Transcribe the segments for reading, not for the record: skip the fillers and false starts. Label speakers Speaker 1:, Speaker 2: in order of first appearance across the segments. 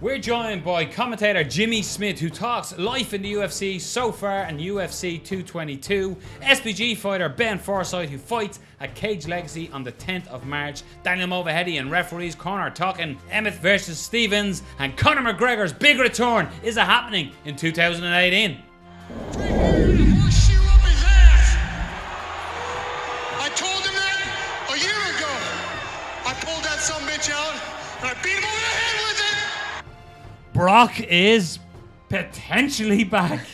Speaker 1: We're joined by commentator Jimmy Smith, who talks life in the UFC so far and UFC 222. SBG fighter Ben Forsyth, who fights at Cage Legacy on the 10th of March. Daniel Movahedi and referees Conor talking Emmett versus Stevens. And Conor McGregor's big return is happening in 2018.
Speaker 2: I told him that a year ago. I pulled that sumbitch out and I beat him over the head with it.
Speaker 1: Brock is potentially back,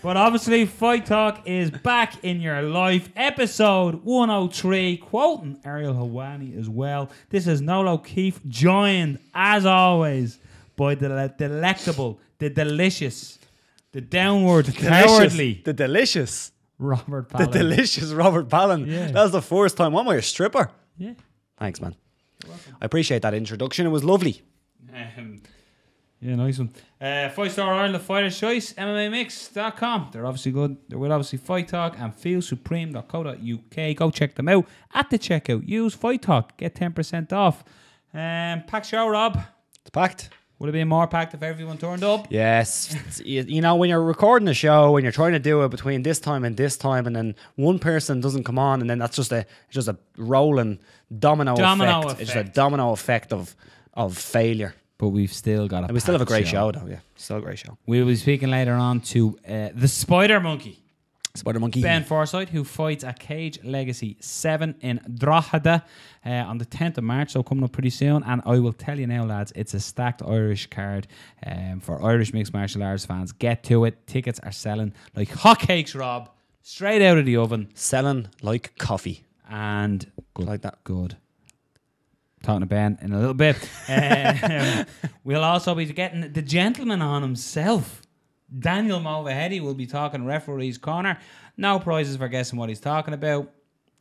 Speaker 1: but obviously Fight Talk is back in your life. Episode 103, quoting Ariel Helwani as well. This is Noel O'Keefe, joined as always by the delectable, the delicious, the downward, cowardly,
Speaker 3: the delicious
Speaker 1: Robert Palin.
Speaker 3: The delicious Robert Palin.
Speaker 1: Yeah.
Speaker 3: That was the first time. What am I, a stripper?
Speaker 1: Yeah.
Speaker 3: Thanks, man. You're welcome. I appreciate that introduction. It was lovely.
Speaker 1: Yeah, nice one. 5-Star Ireland Fighters Choice, MMAMix.com. They're obviously good. They're with obviously Fight Talk and feelsupreme.co.uk. Go check them out. At the checkout, use Fight Talk. Get 10% off. Packed show, Rob.
Speaker 3: It's packed.
Speaker 1: Would have been more packed if everyone turned up?
Speaker 3: Yes. You know, when you're recording a show and you're trying to do it between this time, and then one person doesn't come on, and then that's just a rolling domino effect. It's just a domino effect of failure.
Speaker 1: But we've still got
Speaker 3: and we still have a great show, though. Yeah, still a great show.
Speaker 1: We will be speaking later on to the Spider Monkey.
Speaker 3: Spider Monkey.
Speaker 1: Ben Forsyth, who fights at Cage Legacy 7 in Drogheda on the 10th of March, so coming up pretty soon. And I will tell you now, lads, it's a stacked Irish card for Irish mixed martial arts fans. Get to it. Tickets are selling like hotcakes, Rob. Straight out of the oven.
Speaker 3: Selling like coffee.
Speaker 1: And good.
Speaker 3: Like that.
Speaker 1: Good. Talking to Ben in a little bit. We'll also be getting the gentleman on himself. Daniel Movahedi will be talking referees corner. No prizes for guessing what he's talking about.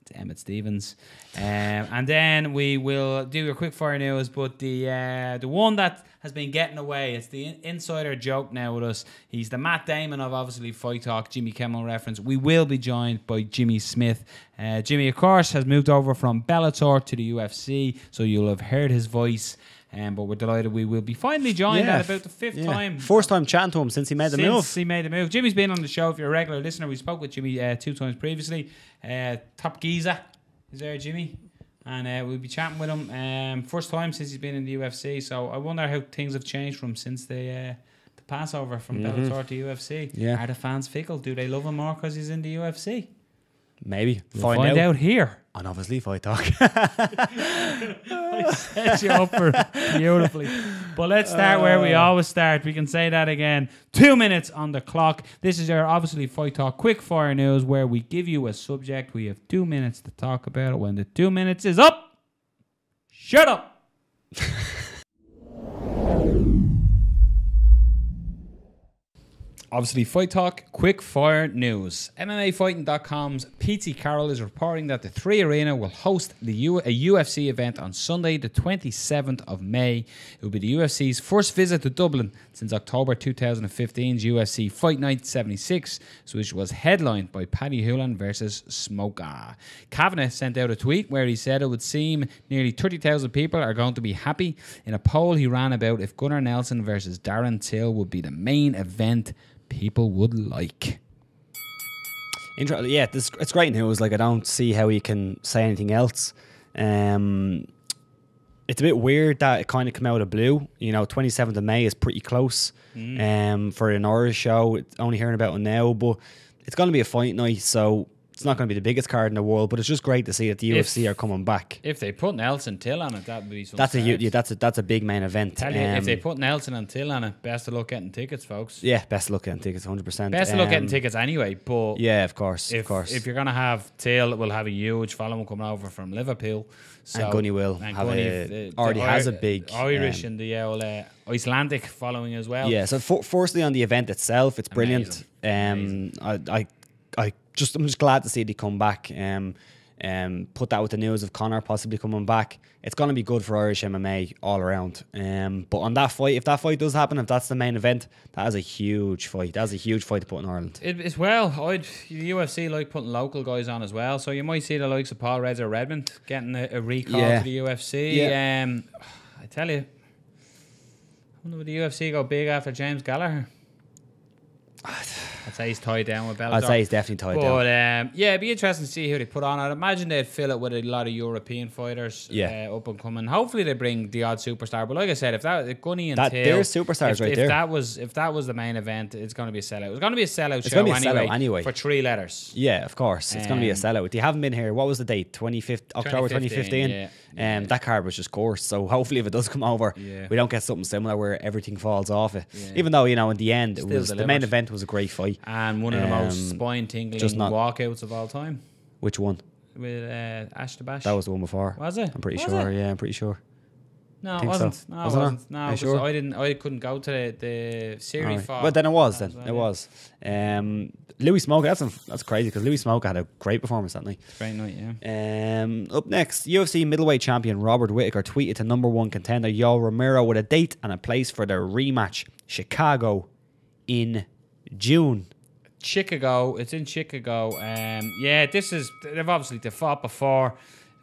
Speaker 1: It's Emmett Stevens. And then we will do your quick fire news, but the one that has been getting away, it's the insider joke now with us. He's the Matt Damon of obviously Fight Talk, Jimmy Kimmel reference. We will be joined by Jimmy Smith. Jimmy, of course, has moved over from Bellator to the UFC, so you'll have heard his voice. But we're delighted we will be finally joined at about the fifth time.
Speaker 3: First time chatting to him since he made the move.
Speaker 1: Since he made the move. Jimmy's been on the show. If you're a regular listener, we spoke with Jimmy 2 times previously. Top Giza is there, Jimmy. And we'll be chatting with him. First time since he's been in the UFC. So I wonder how things have changed from since the passover from Bellator to UFC.
Speaker 3: Yeah.
Speaker 1: Are the fans fickle? Do they love him more because he's in the UFC?
Speaker 3: Maybe.
Speaker 1: We'll find out here.
Speaker 3: And obviously Fight Talk.
Speaker 1: I set you up for beautifully. But let's start where we always start. We can say that again. 2 minutes on the clock. This is our obviously Fight Talk quick fire news where we give you a subject. We have 2 minutes to talk about it. When the 2 minutes is up, shut up. Obviously, Fight Talk, quick fire news. MMAfighting.com's Pete Carroll is reporting that the 3 Arena will host a UFC event on Sunday, the 27th of May. It will be the UFC's first visit to Dublin since October 2015's UFC Fight Night 76, which was headlined by Paddy Holohan versus Smoker. Kavanagh sent out a tweet where he said it would seem nearly 30,000 people are going to be happy. In a poll he ran about if Gunnar Nelson versus Darren Till would be the main event people would like.
Speaker 3: Yeah, it's great news. Like, I don't see how you can say anything else. It's a bit weird that it kind of came out of blue. You know, 27th of May is pretty close for an Irish show. It's only hearing about it now, but it's going to be a fight night, so it's not going to be the biggest card in the world, but it's just great to see that the UFC are coming back.
Speaker 1: If they put Nelson Till on it, that would be something.
Speaker 3: That's a big main event.
Speaker 1: If they put Nelson and Till on it, best of luck getting tickets, folks.
Speaker 3: Yeah, best of luck getting tickets, 100%.
Speaker 1: Best of luck getting tickets anyway, but
Speaker 3: yeah, of course.
Speaker 1: If you're gonna have Till, we'll have a huge following coming over from Liverpool. So,
Speaker 3: and Gunny will already has a big
Speaker 1: Irish and the old Icelandic following as well.
Speaker 3: Yeah. So firstly, on the event itself, it's brilliant.
Speaker 1: Amazing.
Speaker 3: I'm just glad to see they come back. Put that with the news of Conor possibly coming back. It's going to be good for Irish MMA all around. But on that fight, if that fight does happen, if that's the main event, that is a huge fight. That's a huge fight to put in Ireland.
Speaker 1: The UFC like putting local guys on as well. So you might see the likes of Paul Reds or Redmond getting a recall to the UFC.
Speaker 3: Yeah.
Speaker 1: I tell you, Would the UFC go big after James Gallagher? I'd say he's tied down with Bellator.
Speaker 3: I'd say he's definitely tied down.
Speaker 1: But yeah, it'd be interesting to see who they put on. I'd imagine they'd fill it with a lot of European fighters up and coming. Hopefully they bring the odd superstar. But like I said, if that Gunny and Till,
Speaker 3: there's superstars right there.
Speaker 1: If that was the main event, it's going to be a sellout. It's going to be a sellout show anyway for 3 letters.
Speaker 3: Yeah, of course. It's going to be a sellout. They haven't been here. What was the date? October 2015. That card was just course. So hopefully if it does come over, we don't get something similar where everything falls off it. Even though, in the end, the main event was a great fight.
Speaker 1: And one of the most spine-tingling walkouts of all time.
Speaker 3: Which one?
Speaker 1: With Ash to Bash.
Speaker 3: That was the one before.
Speaker 1: Was it?
Speaker 3: I'm pretty sure. Yeah, I'm pretty sure.
Speaker 1: No, it wasn't. So. No, it wasn't. No,
Speaker 3: sure?
Speaker 1: I couldn't go to the series. Right.
Speaker 3: But then it was. It was. Louis Smoker. That's crazy because Louis Smoker had a great performance that night.
Speaker 1: Great night, yeah.
Speaker 3: Up next, UFC middleweight champion Robert Whittaker tweeted to #1 contender Yoel Romero with a date and a place for their rematch, Chicago, in June.
Speaker 1: Chicago. It's in Chicago. They've fought before.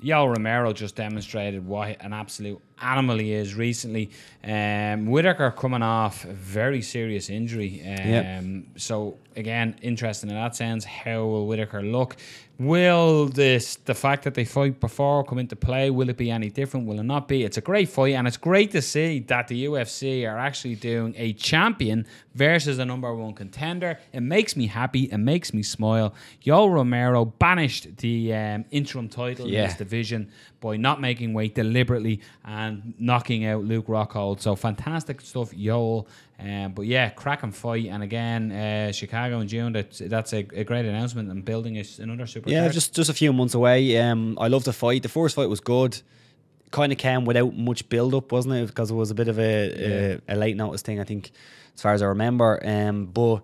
Speaker 1: Yoel Romero just demonstrated what an absolute animal he is recently. Whittaker coming off a very serious injury. So again, interesting in that sense. How will Whittaker look? Will the fact that they fight before come into play? Will it be any different? Will it not be? It's a great fight, and it's great to see that the UFC are actually doing a champion versus a #1 contender. It makes me happy. It makes me smile. Yoel Romero banished the interim title in this division by not making weight deliberately and knocking out Luke Rockhold. So fantastic stuff, Yoel. But yeah, cracking fight. And again, Chicago in June, that's a great announcement and building another super card.
Speaker 3: Just a few months away. I love the fight. The first fight was good. Kind of came without much build-up, wasn't it? Because it was a bit of a late notice thing, I think, as far as I remember. But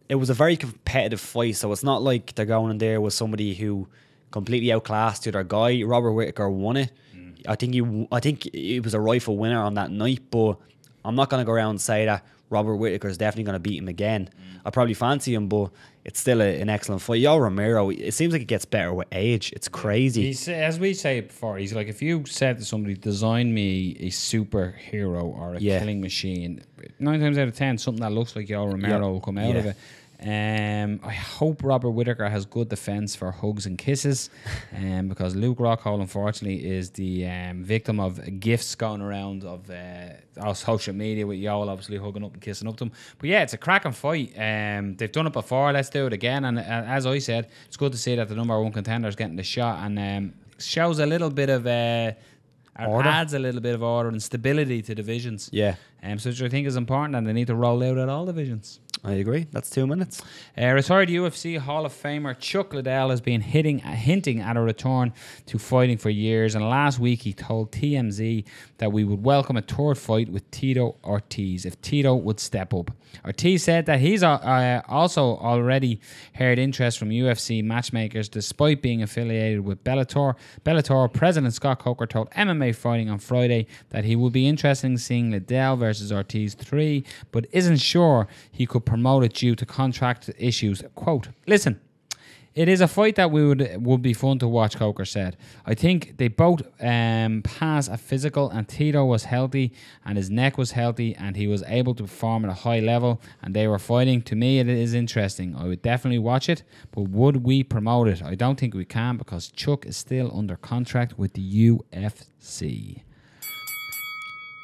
Speaker 3: it was a very competitive fight, so it's not like they're going in there with somebody who completely outclassed the other guy. Robert Whittaker won it. I think he was a rightful winner on that night, but I'm not going to go around and say that Robert Whittaker is definitely going to beat him again. I probably fancy him, but it's still an excellent fight. Yoel Romero, it seems like it gets better with age. It's crazy.
Speaker 1: As we say before, he's like, if you said to somebody, design me a superhero or a killing machine, 9 times out of 10, something that looks like Yoel Romero will come out of it. I hope Robert Whittaker has good defense for hugs and kisses, because Luke Rockhold, unfortunately, is the victim of gifts going around of social media with Yoel obviously hugging up and kissing up to him. But yeah, it's a cracking fight. They've done it before. Let's do it again. And as I said, it's good to see that the #1 contender is getting the shot, and shows a little bit of adds a little bit of order and stability to divisions.
Speaker 3: Yeah.
Speaker 1: So which I think is important, and they need to roll out at all divisions.
Speaker 3: I agree. That's 2 minutes.
Speaker 1: Retired UFC Hall of Famer Chuck Liddell has been hinting at a return to fighting for years, and last week he told TMZ that we would welcome a third fight with Tito Ortiz if Tito would step up. Ortiz said that he's also already heard interest from UFC matchmakers despite being affiliated with Bellator. Bellator President Scott Coker told MMA Fighting on Friday that he would be interested in seeing Liddell versus Ortiz 3, but isn't sure he could promote it due to contract issues. Quote, "Listen, it is a fight that would be fun to watch," Coker said. "I think they both pass a physical, and Tito was healthy and his neck was healthy and he was able to perform at a high level and they were fighting. To me, it is interesting. I would definitely watch it, but would we promote it? I don't think we can because Chuck is still under contract with the UFC."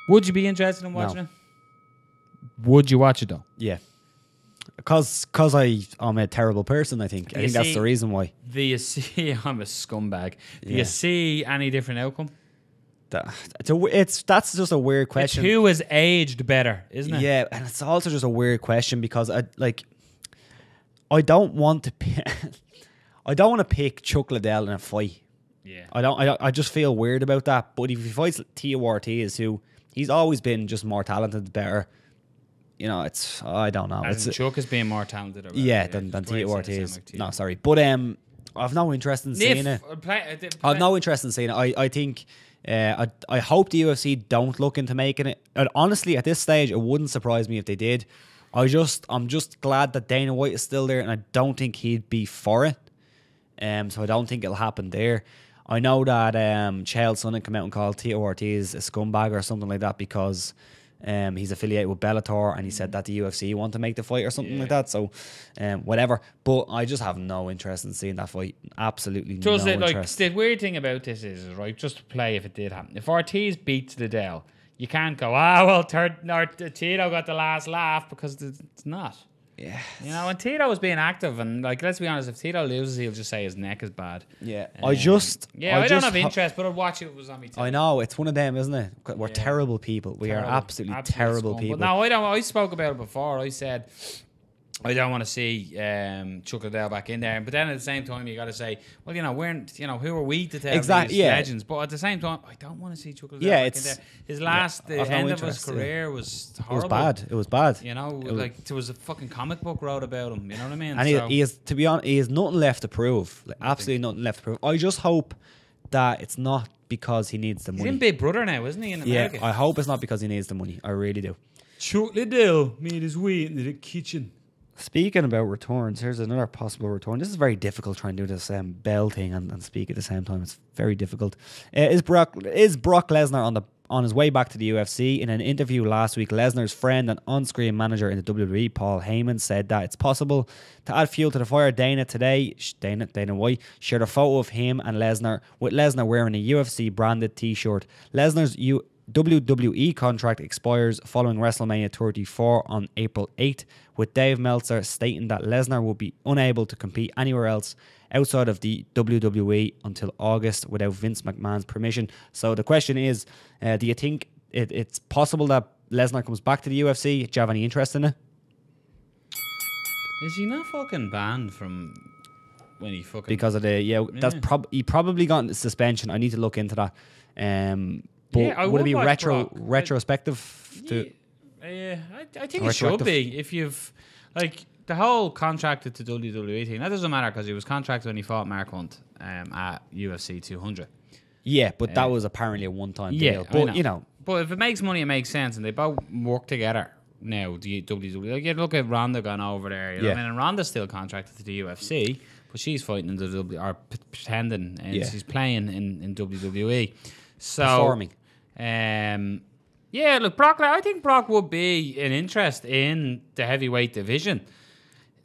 Speaker 1: Would you be interested in watching it? Would you watch it though?
Speaker 3: Yeah. Because I'm a terrible person, I think. I think that's the reason why.
Speaker 1: Do you see, I'm a scumbag. Do you see any different outcome?
Speaker 3: That's just a weird question.
Speaker 1: It's who has aged better, isn't it?
Speaker 3: Yeah, and it's also just a weird question because I don't want to pick Chuck Liddell in a fight.
Speaker 1: Yeah.
Speaker 3: I just feel weird about that. But if he fights Tito Ortiz, who he's always been just more talented, better. I don't know.
Speaker 1: Chuck is being more talented.
Speaker 3: Than Tito Ortiz. No, sorry. But I've no interest in seeing it. I've no interest in seeing it. I think, I hope the UFC don't look into making it. And honestly, at this stage, it wouldn't surprise me if they did. I'm just glad that Dana White is still there, and I don't think he'd be for it. So I don't think it'll happen there. I know that Chael Sonnen came out and called Tito Ortiz a scumbag or something like that because He's affiliated with Bellator, and he said that the UFC want to make the fight or something like that. So, whatever. But I just have no interest in seeing that fight. Absolutely no interest.
Speaker 1: The weird thing about this is, right, just to play if it did happen. If Ortiz beats Liddell, you can't go, Tito got the last laugh, because it's not.
Speaker 3: Yeah.
Speaker 1: You know, and Tito was being active, and like, let's be honest, if Tito loses, he'll just say his neck is bad.
Speaker 3: Yeah.
Speaker 1: I don't have interest, but I'd watch it if it was on me too.
Speaker 3: I know, it's one of them, isn't it? We're terrible people. We are absolutely terrible people.
Speaker 1: But no, I spoke about it before. I said I don't want to see Chuck Liddell back in there. But then at the same time, you got to say, well, who are we to tell these legends? But at the same time, I don't want to see Chuck Liddell back in there. His last, the end of his career was horrible.
Speaker 3: It was bad.
Speaker 1: You know, there was a fucking comic book wrote about him. You know what I mean?
Speaker 3: And he is, to be honest, he has nothing left to prove. Like, absolutely nothing left to prove. I just hope that it's not because he needs the money.
Speaker 1: He's in Big Brother now, isn't he, in America?
Speaker 3: Yeah, I hope it's not because he needs the money. I really do.
Speaker 1: Chuck Liddell made his way into the kitchen.
Speaker 3: Speaking about returns, here's another possible return. This is very difficult trying to do this bell thing and speak at the same time. It's very difficult. Is Brock Lesnar on his way back to the UFC? In an interview last week, Lesnar's friend and on-screen manager in the WWE, Paul Heyman, said that it's possible to add fuel to the fire. Dana White shared a photo of him and Lesnar, with Lesnar wearing a UFC branded t-shirt. Lesnar's WWE contract expires following WrestleMania 34 on April 8th, with Dave Meltzer stating that Lesnar will be unable to compete anywhere else outside of the WWE until August without Vince McMahon's permission. So the question is, do you think it's possible that Lesnar comes back to the UFC? Do you have any interest in it?
Speaker 1: Is he not fucking banned from when he fucking...
Speaker 3: Because of the... that's he probably got a suspension. I need to look into that. But would it be retrospective to...
Speaker 1: I think it should be. If you've... Like, the whole contracted to WWE thing, that doesn't matter because he was contracted when he fought Mark Hunt at UFC 200.
Speaker 3: Yeah, but that was apparently a one-time deal. But, you know...
Speaker 1: But if it makes money, it makes sense. And they both work together now, the WWE. Like, you look at Ronda going over there. You know what I mean? And Ronda's still contracted to the UFC, but she's fighting in the WWE, or pretending, and she's playing in WWE. So...
Speaker 3: Performing.
Speaker 1: Look, Brock. I think Brock would be an interest in the heavyweight division.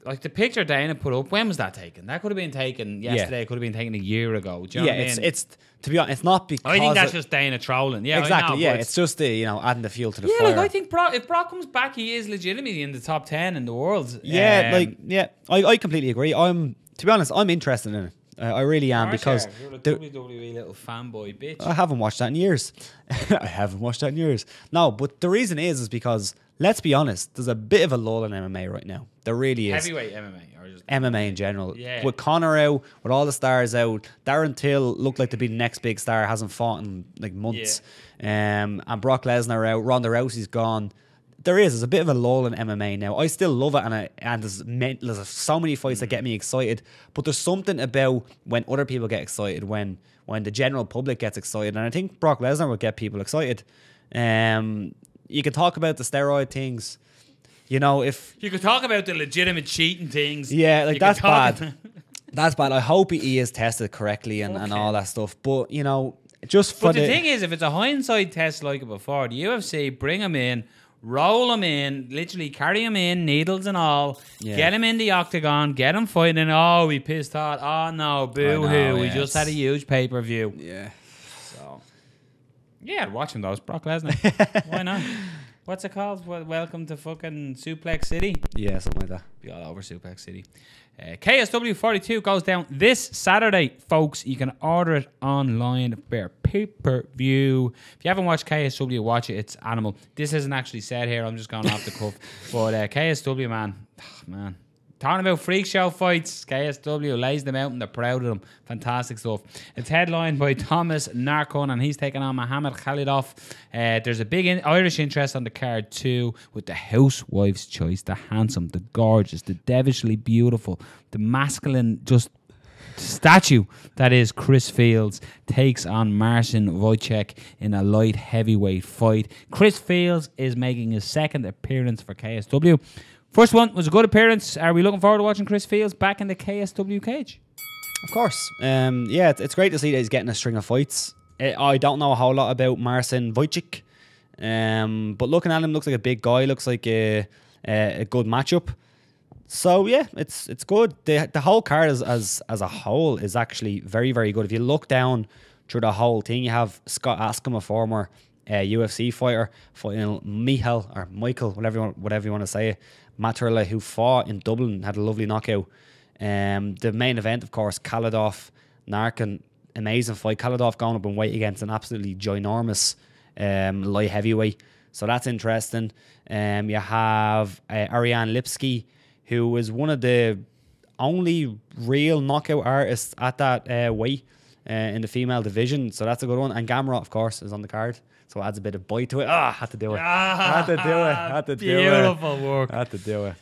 Speaker 1: Like the picture Dana put up, when was that taken? That could have been taken yesterday. It could have been taken a year ago. Do you know what I mean?
Speaker 3: It's to be honest, it's not because
Speaker 1: I think that's just Dana trolling. Yeah,
Speaker 3: exactly.
Speaker 1: I know,
Speaker 3: it's just adding the fuel to the fire.
Speaker 1: Like I think if Brock comes back, he is legitimately in the top 10 in the world.
Speaker 3: I completely agree. To be honest, I'm interested in it. I really am, because
Speaker 1: you're a WWE little fanboy bitch.
Speaker 3: I haven't watched that in years. No, but the reason is because, let's be honest, there's a bit of a lull in MMA right now. There really is.
Speaker 1: Heavyweight MMA, or just
Speaker 3: MMA in general.
Speaker 1: Yeah.
Speaker 3: With Conor out, with all the stars out, Darren Till looked like to be the next big star, hasn't fought in like months. And Brock Lesnar out, Ronda Rousey's gone. There's a bit of a lull in MMA now. I still love it, and there's so many fights that get me excited. But there's something about when other people get excited, when the general public gets excited, and I think Brock Lesnar will get people excited. You can talk about the steroid things, if
Speaker 1: you could talk about the legitimate cheating things.
Speaker 3: Yeah, like that's bad. That's bad. I hope he is tested correctly and all that stuff. But just for
Speaker 1: the thing is, if it's a hindsight test like it before, the UFC bring him in. Roll him in, literally carry him in, needles and all. Get him in the octagon, get him fighting. Oh, we pissed off. Oh no, boo hoo. We just had a huge pay-per-view.
Speaker 3: Yeah.
Speaker 1: So, I'd watch him though. It's Brock Lesnar. Why not? What's it called? Welcome to fucking Suplex City.
Speaker 3: Yeah, something like that.
Speaker 1: Be all over Suplex City. KSW 42 goes down this Saturday, folks. You can order it online for pay-per-view. If you haven't watched KSW, watch it. It's animal. This isn't actually said here. I'm just going off the cuff. But KSW, man. Talking about freak show fights, KSW lays them out and they're proud of them. Fantastic stuff. It's headlined by Thomas Narcon, and he's taking on Mohamed Khalidov. There's a big Irish interest on the card too, with the housewife's choice, the handsome, the gorgeous, the devilishly beautiful, the masculine just statue that is Chris Fields takes on Marcin Wojciech in a light heavyweight fight. Chris Fields is making his second appearance for KSW. First one was a good appearance. Are we looking forward to watching Chris Fields back in the KSW cage?
Speaker 3: Of course. It's great to see that he's getting a string of fights. I don't know a whole lot about Marcin Wojciech. But looking at him, looks like a big guy. Looks like a good matchup. So yeah, it's good. The whole card as a whole is actually very, very good. If you look down through the whole thing, you have Scott Askham, a former UFC fighter, fighting Michael, whatever you want to say it, Materla, who fought in Dublin, had a lovely knockout. The main event, of course, Kaladov Narkin, amazing fight. Kaladov going up in weight against an absolutely ginormous light heavyweight, so that's interesting. You have Ariane Lipsky, who is one of the only real knockout artists at that weight in the female division. So that's a good one. And Gamrot, of course, is on the card. So it adds a bit of bite to it. Had to do it. Had to do it.
Speaker 1: Beautiful work.
Speaker 3: Had to do it.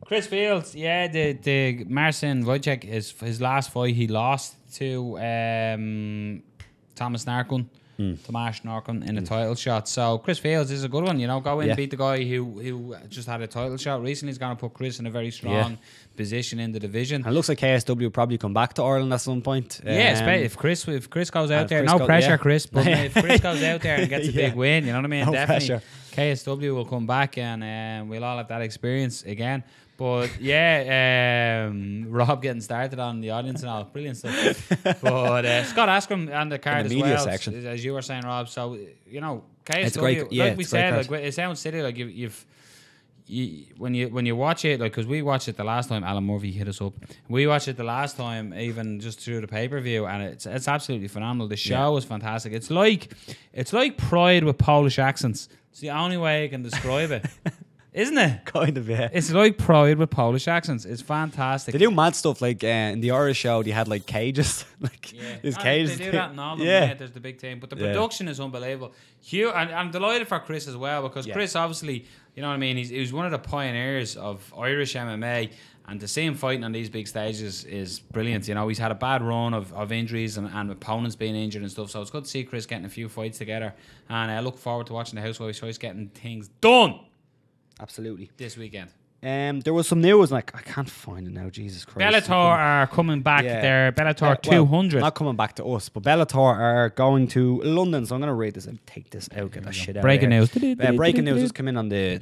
Speaker 1: Chris Fields, the Marcin Wojciech, his last fight he lost to Thomas Narkun. Tomasz Narkun in a title shot. So Chris Fields is a good one, go in and beat the guy who just had a title shot recently. He's going to put Chris in a very strong position in the division.
Speaker 3: And it looks like KSW will probably come back to Ireland at some point.
Speaker 1: If Chris goes out there, no pressure, Chris, but if Chris goes out there and gets a big win, you know what I mean?
Speaker 3: No
Speaker 1: definitely
Speaker 3: pressure.
Speaker 1: KSW will come back and we'll all have that experience again. But Rob getting started on the audience and all, brilliant stuff. But Scott Askham on the card as well, section, as you were saying, Rob. So KSW,
Speaker 3: it's great. Yeah,
Speaker 1: like we said, like it sounds silly, like when you watch it, like because we watched it the last time, Alan Murphy hit us up. We watched it the last time, even just through the pay-per-view, and it's absolutely phenomenal. The show is fantastic. It's like Pride with Polish accents. It's the only way I can describe it. Isn't it?
Speaker 3: Kind of, yeah.
Speaker 1: It's like Pride with Polish accents. It's fantastic.
Speaker 3: They do mad stuff like in the Irish show. They had like cages, these cages.
Speaker 1: They do that in all of them. Yeah, there's the big team, but the production is unbelievable. Hugh, and I'm delighted for Chris as well because Chris, obviously, you know what I mean. He was one of the pioneers of Irish MMA, and to see him fighting on these big stages is brilliant. He's had a bad run of injuries and opponents being injured and stuff. So it's good to see Chris getting a few fights together, and I look forward to watching the Housewives fights getting things done.
Speaker 3: Absolutely.
Speaker 1: This weekend.
Speaker 3: There was some news, I can't find it now, Jesus Christ.
Speaker 1: Bellator are coming back. They're Bellator 200.
Speaker 3: Not coming back to us, but Bellator are going to London. So I'm going to read this and take this out, get that shit out.
Speaker 1: Breaking news.
Speaker 3: Breaking news just come in on the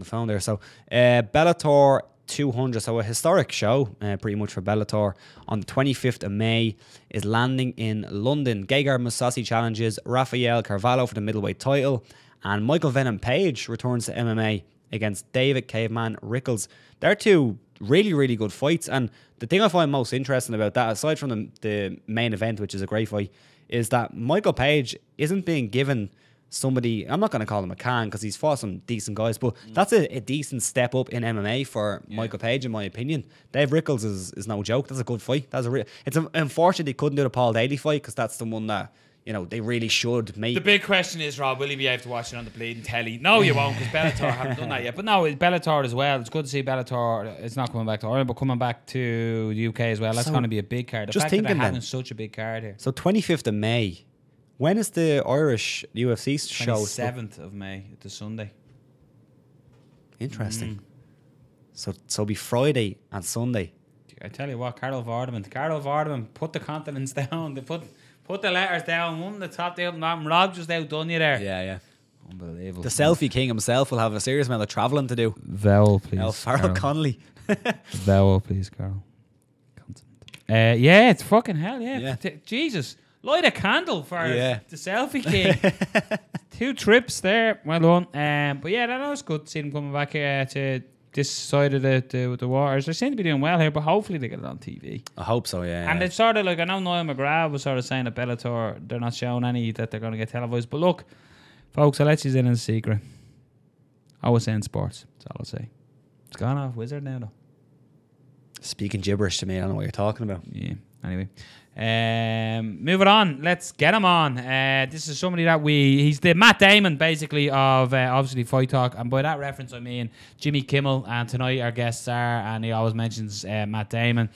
Speaker 3: phone there. So Bellator 200, so a historic show pretty much for Bellator on the 25th of May is landing in London. Gegard Mousasi challenges Rafael Carvalho for the middleweight title, and Michael Venom Page returns to MMA against David Caveman Rickles. They're two really, really good fights. And the thing I find most interesting about that, aside from the main event, which is a great fight, is that Michael Page isn't being given somebody, I'm not going to call him a can because he's fought some decent guys, but that's a decent step up in MMA for Michael Page, in my opinion. Dave Rickles is no joke. That's a good fight. It's unfortunate he couldn't do the Paul Daly fight because that's the one that they really should make.
Speaker 1: The big question is, Rob, will he be able to watch it on the bleeding telly? No, you won't, because Bellator haven't done that yet. But no, Bellator as well. It's good to see Bellator. It's not coming back to Ireland, but coming back to the UK as well. That's going to be a big card. The fact that they're having such a big card here. So
Speaker 3: 25th of May. When is the Irish UFC show?
Speaker 1: 27th of May. It's a Sunday.
Speaker 3: Interesting. So it'll be Friday and Sunday.
Speaker 1: I tell you what, Carol Vardaman put the continents down. They put the letters down, one at the top, the other bottom. Rob just outdone you there.
Speaker 3: Yeah.
Speaker 1: Unbelievable.
Speaker 3: The selfie king himself will have a serious amount of travelling to do.
Speaker 1: Vowel, please.
Speaker 3: Farrell Connolly.
Speaker 1: Vowel, please, Carol. It's fucking hell, yeah. Jesus. Light a candle for the selfie king. 2 trips there. Well done. But yeah, that was good to see them coming back to this side of the waters. They seem to be doing well here, but hopefully they get it on TV.
Speaker 3: I hope so, yeah.
Speaker 1: And it's sort of like, I know Niall McGrath was sort of saying that Bellator, they're not showing any that they're going to get televised. But look, folks, I'll let you in a secret. OSN Sports. That's all I'll say. It's gone off Wizard now, though.
Speaker 3: Speaking gibberish to me, I don't know what you're talking about.
Speaker 1: Yeah, anyway. Moving on, let's get him on. This is somebody that he's the Matt Damon basically of obviously Fight Talk, and by that reference I mean Jimmy Kimmel, and tonight our guests are, and he always mentions Matt Damon.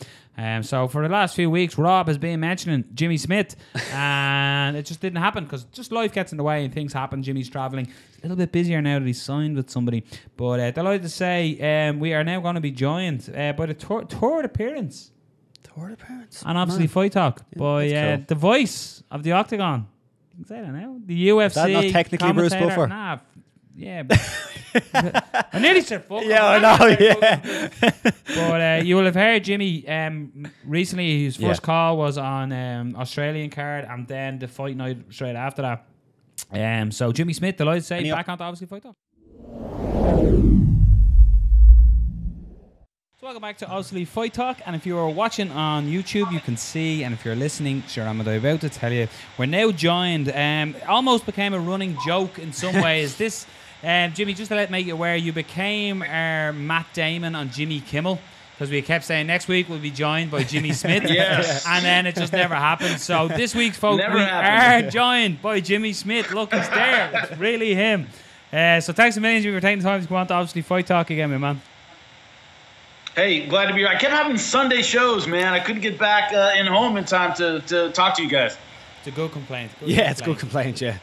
Speaker 1: So for the last few weeks Rob has been mentioning Jimmy Smith, and it just didn't happen because just life gets in the way and things happen. Jimmy's travelling, a little bit busier now that he's signed with somebody, but delighted to say we are now going to be joined by the third appearance. And obviously Fight Talk by
Speaker 3: cool.
Speaker 1: the voice of the Octagon, say that now. The UFC.
Speaker 3: Is that not technically Bruce
Speaker 1: commentator.
Speaker 3: Buffer?
Speaker 1: Nah, yeah. I nearly said fuck.
Speaker 3: Yeah, I know. Yeah.
Speaker 1: But you will have heard Jimmy recently. His first
Speaker 3: Yeah.
Speaker 1: call was on Australian card, and then the fight night straight after that. So Jimmy Smith, delighted to say, back onto obviously Fight Talk. So welcome back to Obviously Fight Talk, and if you are watching on YouTube, you can see, and if you're listening, sure, I'm about to tell you, we're now joined. Almost became a running joke in some ways. This. Jimmy, just to make you aware, you became our Matt Damon on Jimmy Kimmel, because we kept saying next week we'll be joined by Jimmy Smith.
Speaker 4: Yes.
Speaker 1: And then it just never happened. So this week, folks,
Speaker 4: Never
Speaker 1: we
Speaker 4: happened.
Speaker 1: are joined by Jimmy Smith. Look, he's there. It's really him. So thanks a million, Jimmy, for taking the time to come on to Obviously Fight Talk again, my man.
Speaker 4: Hey, glad to be here. I kept having Sunday shows, man. I couldn't get back in home in time to talk to you guys.
Speaker 1: It's a good complaint.
Speaker 3: It's a good complaint, yeah.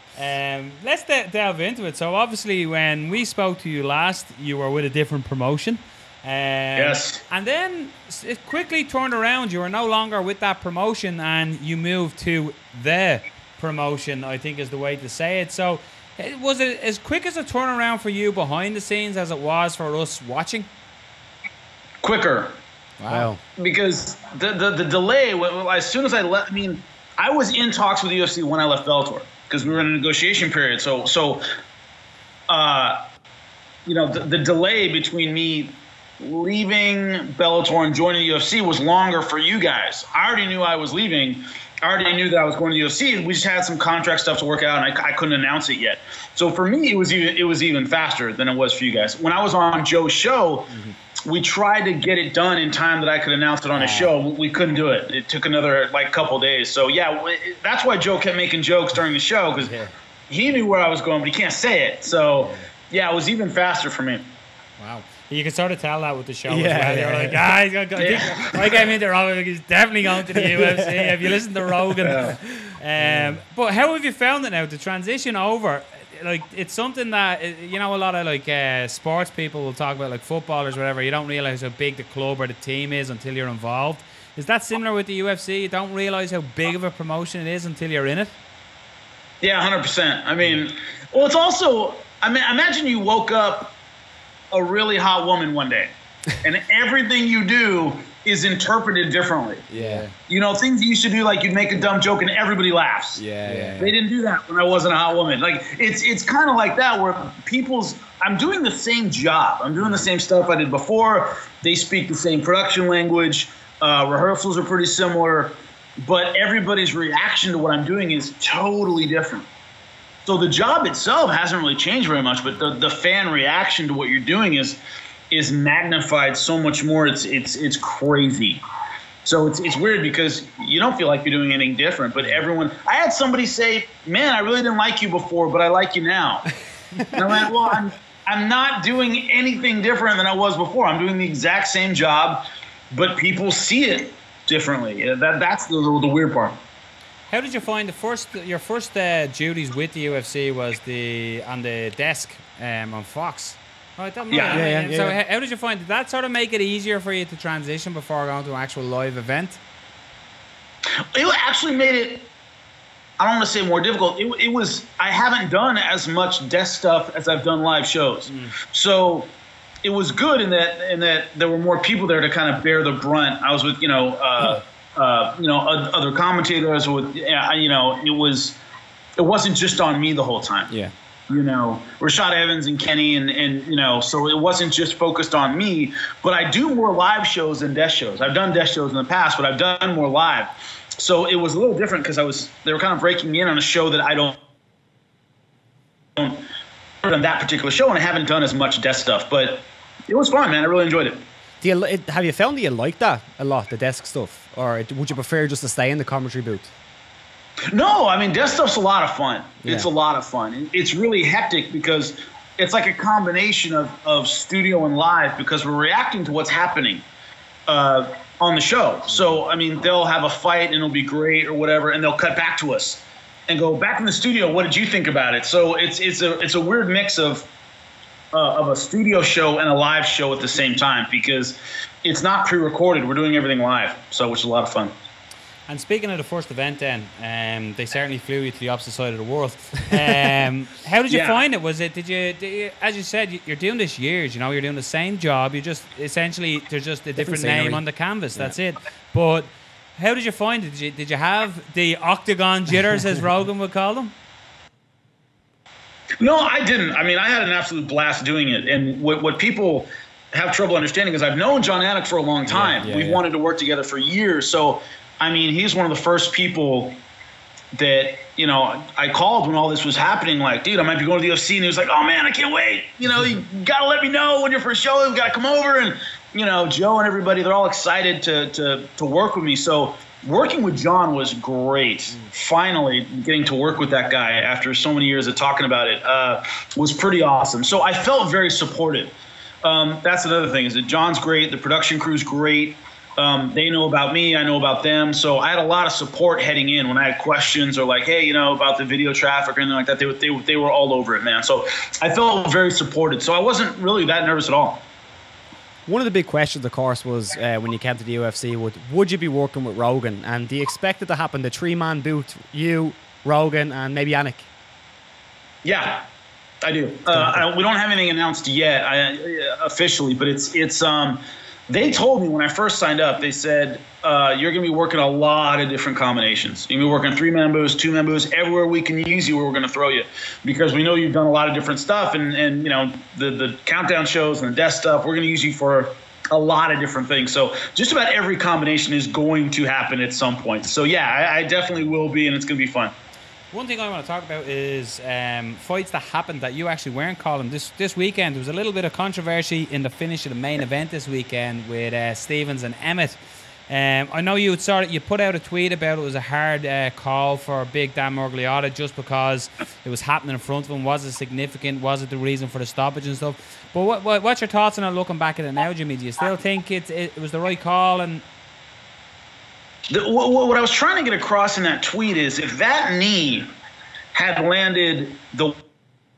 Speaker 1: Let's delve into it. So obviously when we spoke to you last, you were with a different promotion.
Speaker 4: Yes.
Speaker 1: And then it quickly turned around. You were no longer with that promotion and you moved to the promotion, I think is the way to say it. So was it as quick as a turnaround for you behind the scenes as it was for us watching?
Speaker 4: Quicker.
Speaker 3: Wow.
Speaker 4: Because the delay, as soon as I left, I mean, I was in talks with the UFC when I left Bellator because we were in a negotiation period. So you know, the delay between me leaving Bellator and joining the UFC was longer for you guys. I already knew I was leaving. I already knew that I was going to the UFC. We just had some contract stuff to work out, and I couldn't announce it yet. So for me, it was even faster than it was for you guys. When I was on Joe's show, we tried to get it done in time that I could announce it on his show. We couldn't do it. It took another couple days. So yeah, that's why Joe kept making jokes during the show, because he knew where I was going, but he can't say it. So yeah, it was even faster for me.
Speaker 1: Wow. You can sort of tell that with the show as well.
Speaker 3: Yeah,
Speaker 1: You're like, I came into Rogan, he's definitely going to the UFC. If you listen to Rogan. But how have you found it now, the transition over? Like, it's something that, you know, a lot of like sports people will talk about, like footballers or whatever. You don't realize how big the club or the team is until you're involved. Is that similar with the UFC? You don't realize how big of a promotion it is until you're in it?
Speaker 4: Yeah, 100%. I mean, well, it's also, I mean, imagine you woke up a really hot woman one day and everything you do is interpreted differently.
Speaker 3: Yeah.
Speaker 4: You know, things you used to do, like you'd make a dumb joke and everybody laughs.
Speaker 3: Yeah.
Speaker 4: They didn't do that when I wasn't a hot woman. Like, it's kind of like that where I'm doing the same job. I'm doing the same stuff I did before. They speak the same production language. Rehearsals are pretty similar. But everybody's reaction to what I'm doing is totally different. So the job itself hasn't really changed very much, but the fan reaction to what you're doing is magnified so much more. It's crazy. So it's weird because you don't feel like you're doing anything different, but everyone. I had somebody say, "Man, I really didn't like you before, but I like you now." And I went, "Well, I'm not doing anything different than I was before. I'm doing the exact same job, but people see it differently." That's the weird part.
Speaker 1: How did you find your first duties with the UFC was on the desk on Fox? Oh, So how did you find, did that sort of make it easier for you to transition before going to an actual live event?
Speaker 4: It actually made it, I don't want to say more difficult. It was, I haven't done as much desk stuff as I've done live shows. So it was good in that there were more people there to kind of bear the brunt. I was with, other commentators with, it wasn't just on me the whole time.
Speaker 3: Yeah.
Speaker 4: Rashad Evans and Kenny and so it wasn't just focused on me, but I do more live shows than desk shows. I've done desk shows in the past, but I've done more live. So it was a little different because they were kind of breaking me in on a show that I don't on that particular show, and I haven't done as much desk stuff, but it was fun, man. I really enjoyed it.
Speaker 3: Have you found that you like that a lot, the desk stuff? Or would you prefer just to stay in the commentary booth?
Speaker 4: No, I mean, desk stuff's a lot of fun.
Speaker 3: Yeah.
Speaker 4: It's a lot of fun. It's really hectic because it's like a combination of studio and live because we're reacting to what's happening on the show. So, I mean, they'll have a fight and it'll be great or whatever, and they'll cut back to us and go, back in the studio, what did you think about it? So it's a weird mix of a studio show and a live show at the same time because it's not pre-recorded. We're doing everything live, so which is a lot of fun.
Speaker 1: And speaking of the first event then, they certainly flew you to the opposite side of the world. How did you find it? Was it, did you, as you said, you're doing this years, you know, you're doing the same job, you just, essentially, there's just a different name on the canvas, that's it. But how did you find it? Did you have the octagon jitters, as Rogan would call them?
Speaker 4: No, I didn't. I mean, I had an absolute blast doing it. And what people have trouble understanding is I've known John Anik for a long time. We've wanted to work together for years. So, I mean, he's one of the first people that, you know, I called when all this was happening, like, dude, I might be going to the UFC. And he was like, oh, man, I can't wait. You know, you got to let me know when your first show. You got to come over. And, you know, Joe and everybody, they're all excited to work with me. So working with John was great. Finally, getting to work with that guy after so many years of talking about it was pretty awesome. So I felt very supported. That's another thing, is that John's great. The production crew's great. They know about me. I know about them. So I had a lot of support heading in when I had questions or like, hey, you know, about the video traffic or anything like that. They were all over it, man. So I felt very supported. So I wasn't really that nervous at all.
Speaker 3: One of the big questions, of course, was when you came to the UFC, would you be working with Rogan? And do you expect it to happen? The three-man boot, you, Rogan, and maybe Anik?
Speaker 4: Yeah, I do. We don't have anything announced yet officially, but it's they told me when I first signed up, they said, you're going to be working a lot of different combinations. You're going to be working 3-man boots, 2-man boots, everywhere we can use you, we're going to throw you. Because we know you've done a lot of different stuff, and you know, the countdown shows and the death stuff, we're going to use you for a lot of different things. So just about every combination is going to happen at some point. So yeah, I definitely will be, and it's going to be fun.
Speaker 1: One thing I want to talk about is fights that happened that you actually weren't calling this weekend. There was a little bit of controversy in the finish of the main event this weekend with Stevens and Emmett. I know you put out a tweet about it was a hard call for Big Dan Murgliata just because it was happening in front of him. Was it significant? Was it the reason for the stoppage and stuff? But what's your thoughts on it looking back at it now, Jimmy? Do you still think it was the right call? And
Speaker 4: what I was trying to get across in that tweet is if that knee had landed the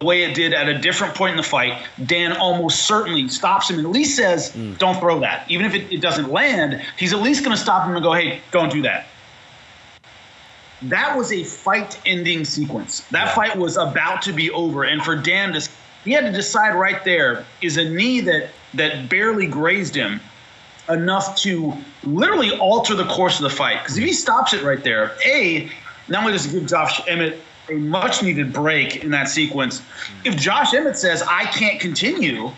Speaker 4: way it did at a different point in the fight, Dan almost certainly stops him and at least says, don't throw that. Even if it doesn't land, he's at least going to stop him and go, hey, don't do that. That was a fight-ending sequence. That fight was about to be over. And for Dan, he had to decide right there, is a knee that barely grazed him enough to literally alter the course of the fight? Because if he stops it right there, not only does it give Josh Emmett a much-needed break in that sequence, if Josh Emmett says, I can't continue,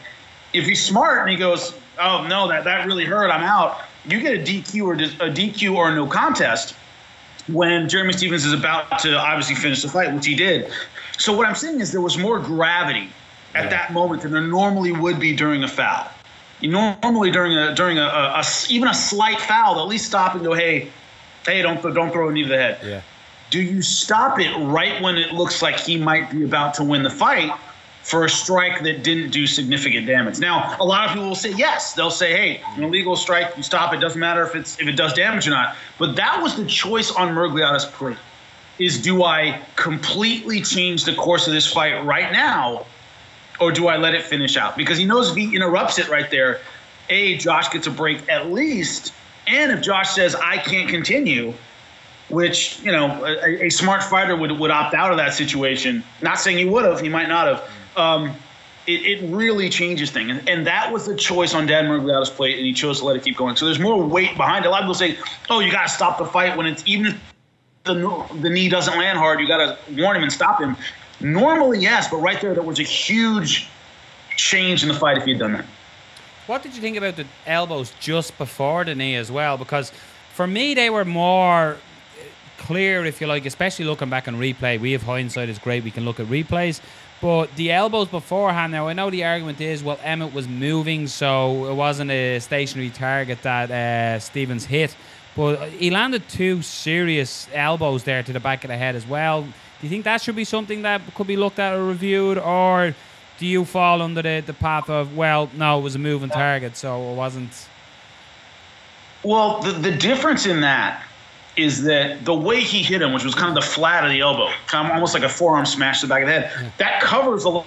Speaker 4: if he's smart and he goes, oh, no, that really hurt, I'm out, you get a DQ or a no contest when Jeremy Stephens is about to obviously finish the fight, which he did. So what I'm saying is there was more gravity at that moment than there normally would be during a foul. You normally during even a slight foul, they'll at least stop and go, hey, don't throw a knee to the head. Yeah. Do you stop it right when it looks like he might be about to win the fight for a strike that didn't do significant damage? Now, a lot of people will say yes. They'll say, hey, an illegal strike, you stop it. Doesn't matter if it does damage or not. But that was the choice on Murgliata's plate, is do I completely change the course of this fight right now, or do I let it finish out? Because he knows if he interrupts it right there, Josh gets a break at least. And if Josh says, I can't continue, which, you know, a smart fighter would opt out of that situation. Not saying he would have, he might not have. It really changes things. And that was the choice on Dan Murgliata's plate, and he chose to let it keep going. So there's more weight behind it. A lot of people say, oh, you got to stop the fight when it's, even if the knee doesn't land hard, you got to warn him and stop him. Normally, yes, but right there was a huge change in the fight if he had done that.
Speaker 1: What did you think about the elbows just before the knee as well? Because for me, they were more clear, if you like, especially looking back on replay. We have hindsight, it's great, we can look at replays. But the elbows beforehand, now I know the argument is, well, Emmett was moving, so it wasn't a stationary target that Stevens hit. But he landed 2 serious elbows there to the back of the head as well. Do you think that should be something that could be looked at or reviewed, or do you fall under the path of, well, no, it was a moving target, so it wasn't?
Speaker 4: Well, the difference in that is that the way he hit him, which was kind of the flat of the elbow, kind of almost like a forearm smash to the back of the head, that covers a lot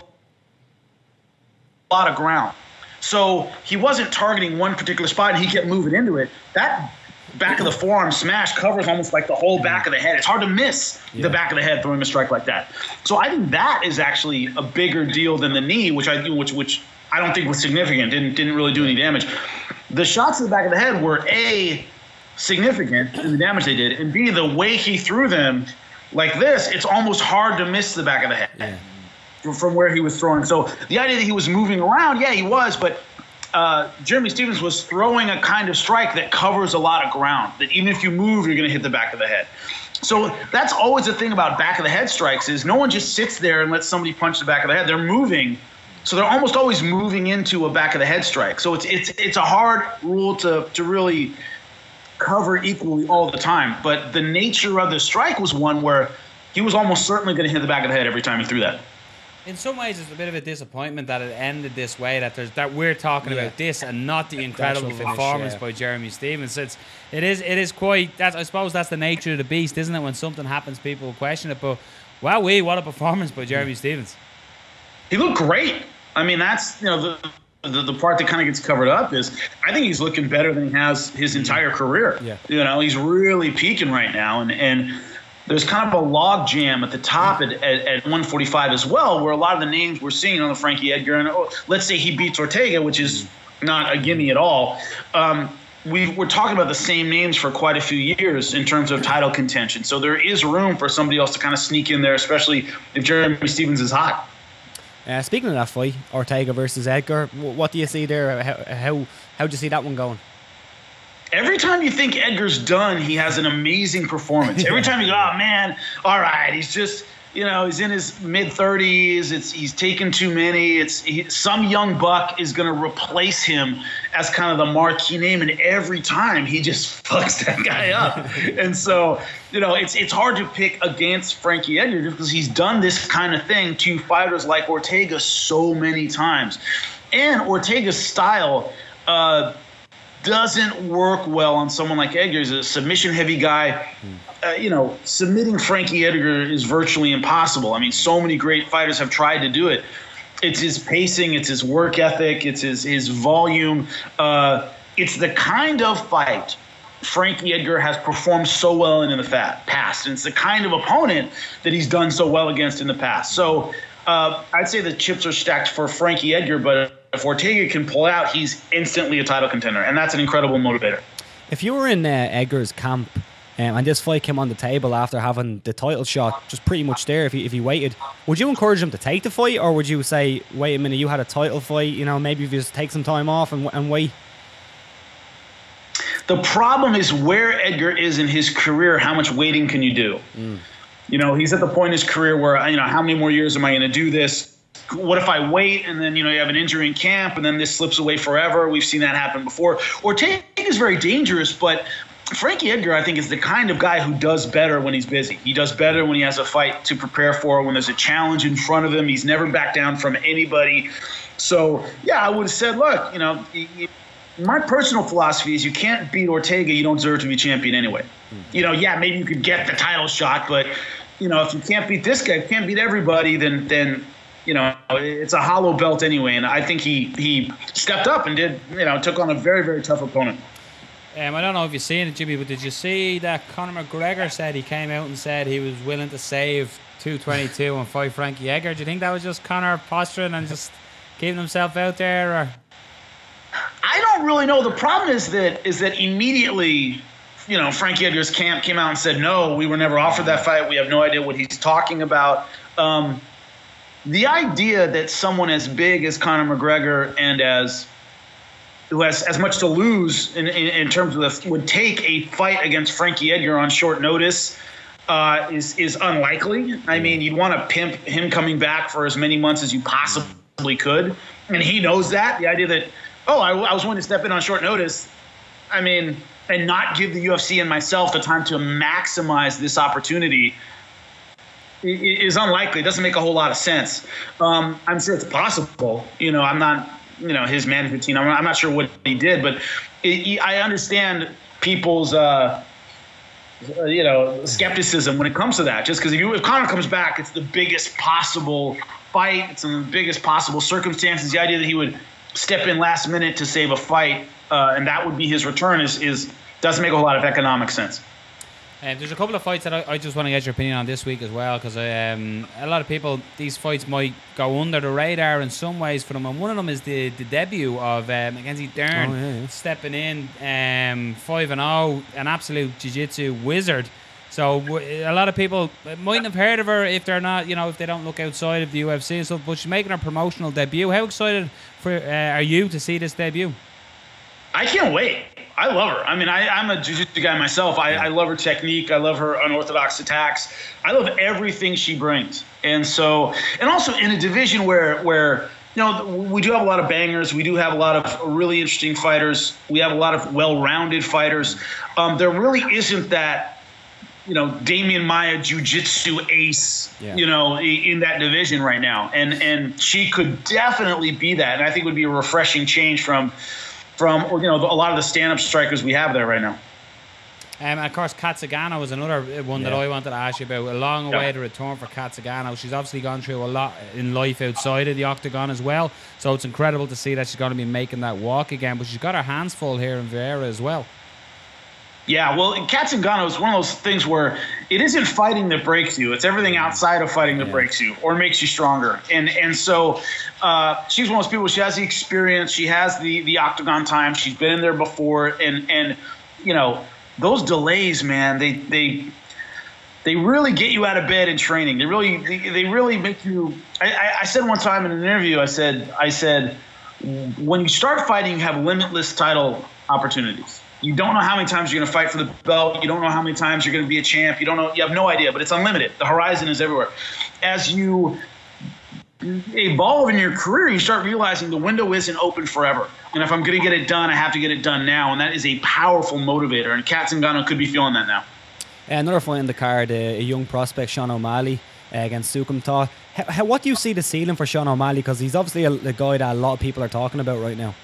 Speaker 4: of ground. So he wasn't targeting one particular spot, and he kept moving into it. That back of the forearm smash covers almost like the whole back of the head. It's hard to miss the back of the head throwing a strike like that. So I think that is actually a bigger deal than the knee, which I don't think was significant. Didn't really do any damage. The shots to the back of the head were A, significant in the damage they did, and B, the way he threw them like this, it's almost hard to miss the back of the head from where he was throwing. So the idea that he was moving around, yeah, he was, but Jeremy Stephens was throwing a kind of strike that covers a lot of ground, that even if you move, you're going to hit the back of the head. So that's always the thing about back of the head strikes is no one just sits there and lets somebody punch the back of the head. They're moving. So they're almost always moving into a back of the head strike. So it's a hard rule to really cover equally all the time. But the nature of the strike was one where he was almost certainly going to hit the back of the head every time he threw that.
Speaker 1: In some ways, it's a bit of a disappointment that it ended this way. That we're talking about this and not the incredible performance by Jeremy Stephens. It is quite. I suppose that's the nature of the beast, isn't it? When something happens, people will question it. But wow, what a performance by Jeremy Stephens.
Speaker 4: He looked great. I mean, that's the part that kind of gets covered up is I think he's looking better than he has his entire career. Yeah. He's really peaking right now, and there's kind of a log jam at the top at 145 as well, where a lot of the names we're seeing on the Frankie Edgar, and let's say he beats Ortega, which is not a gimme at all. We're talking about the same names for quite a few years in terms of title contention. So there is room for somebody else to kind of sneak in there, especially if Jeremy Stephens is hot.
Speaker 3: Speaking of that fight, Ortega versus Edgar, what do you see there? How do you see that one going?
Speaker 4: Every time you think Edgar's done, he has an amazing performance. Every time you go, oh, man, all right, he's just, he's in his mid-30s. He's taken too many. Some young buck is going to replace him as kind of the marquee name, and every time he just fucks that guy up. And so, it's hard to pick against Frankie Edgar just because he's done this kind of thing to fighters like Ortega so many times. And Ortega's style doesn't work well on someone like Edgar. He's a submission-heavy guy. Submitting Frankie Edgar is virtually impossible. I mean, so many great fighters have tried to do it. It's his pacing. It's his work ethic. It's his volume. It's the kind of fight Frankie Edgar has performed so well in the past. And it's the kind of opponent that he's done so well against in the past. So I'd say the chips are stacked for Frankie Edgar, but if Ortega can pull out, he's instantly a title contender, and that's an incredible motivator.
Speaker 3: If you were in Edgar's camp and this fight came on the table after having the title shot just pretty much there, if he waited, would you encourage him to take the fight, or would you say, wait a minute, you had a title fight, maybe if you just take some time off and wait?
Speaker 4: The problem is where Edgar is in his career, how much waiting can you do? He's at the point in his career where, how many more years am I going to do this? What if I wait and then, you have an injury in camp and then this slips away forever? We've seen that happen before. Ortega is very dangerous, but Frankie Edgar, I think, is the kind of guy who does better when he's busy. He does better when he has a fight to prepare for, when there's a challenge in front of him. He's never backed down from anybody. So, yeah, I would have said, look, my personal philosophy is you can't beat Ortega, you don't deserve to be champion anyway. Maybe you could get the title shot, but, if you can't beat this guy, you can't beat everybody, then it's a hollow belt anyway. And I think he stepped up and took on a very, very tough opponent.
Speaker 1: I don't know if you've seen it, Jimmy, but did you see that Conor McGregor said he came out and said he was willing to save 222 and fight Frankie Edgar? Do you think that was just Conor posturing and just keeping himself out there? Or?
Speaker 4: I don't really know. The problem is that immediately, Frankie Edgar's camp came out and said, no, we were never offered that fight. We have no idea what he's talking about. The idea that someone as big as Conor McGregor and who has as much to lose in terms of this would take a fight against Frankie Edgar on short notice is unlikely. I mean, you'd want to pimp him coming back for as many months as you possibly could. And he knows that. The idea that, I was willing to step in on short notice, and not give the UFC and myself the time to maximize this opportunity is unlikely. It doesn't make a whole lot of sense. I'm sure it's possible. I'm not, his management team. I'm not sure what he did, but I understand people's, skepticism when it comes to that. Just because if Conor comes back, it's the biggest possible fight. It's in the biggest possible circumstances. The idea that he would step in last minute to save a fight and that would be his return is doesn't make a whole lot of economic sense.
Speaker 1: There's a couple of fights that I just want to get your opinion on this week as well, because a lot of people, these fights might go under the radar in some ways for them, and one of them is the debut of Mackenzie Dern, stepping in 5-0, an absolute jiu-jitsu wizard. So a lot of people mightn't have heard of her if they're not, if they don't look outside of the UFC and stuff, but she's making her promotional debut. How excited are you to see this debut?
Speaker 4: I can't wait. I love her. I mean, I'm a jiu-jitsu guy myself. I love her technique. I love her unorthodox attacks. I love everything she brings. And so, and also in a division where we do have a lot of bangers. We do have a lot of really interesting fighters. We have a lot of well-rounded fighters. There really isn't that, Damian Maia jiu-jitsu ace, in that division right now. And she could definitely be that. And I think it would be a refreshing change from a lot of the stand-up strikers we have there right now.
Speaker 1: And of course, Kat Zingano was another one that I wanted to ask you about. A long way to return for Kat Zingano. She's obviously gone through a lot in life outside of the octagon as well. So it's incredible to see that she's going to be making that walk again. But she's got her hands full here in Vieira as well.
Speaker 4: Yeah, well, Kat Zingano is one of those things where it isn't fighting that breaks you. It's everything outside of fighting that breaks you or makes you stronger. And so she's one of those people. She has the experience. She has the octagon time. She's been in there before. And those delays, man, they really get you out of bed in training. They really make you. I said one time in an interview, I said, when you start fighting, you have limitless title opportunities. You don't know how many times you're going to fight for the belt. You don't know how many times you're going to be a champ. You have no idea, but it's unlimited. The horizon is everywhere. As you evolve in your career, you start realizing the window isn't open forever. And if I'm going to get it done, I have to get it done now. And that is a powerful motivator. And Kat Zingano could be feeling that now.
Speaker 3: Another fight in the card, a young prospect, Sean O'Malley, against Sukum Thaw. What do you see the ceiling for Sean O'Malley? Because he's obviously a guy that a lot of people are talking about right now.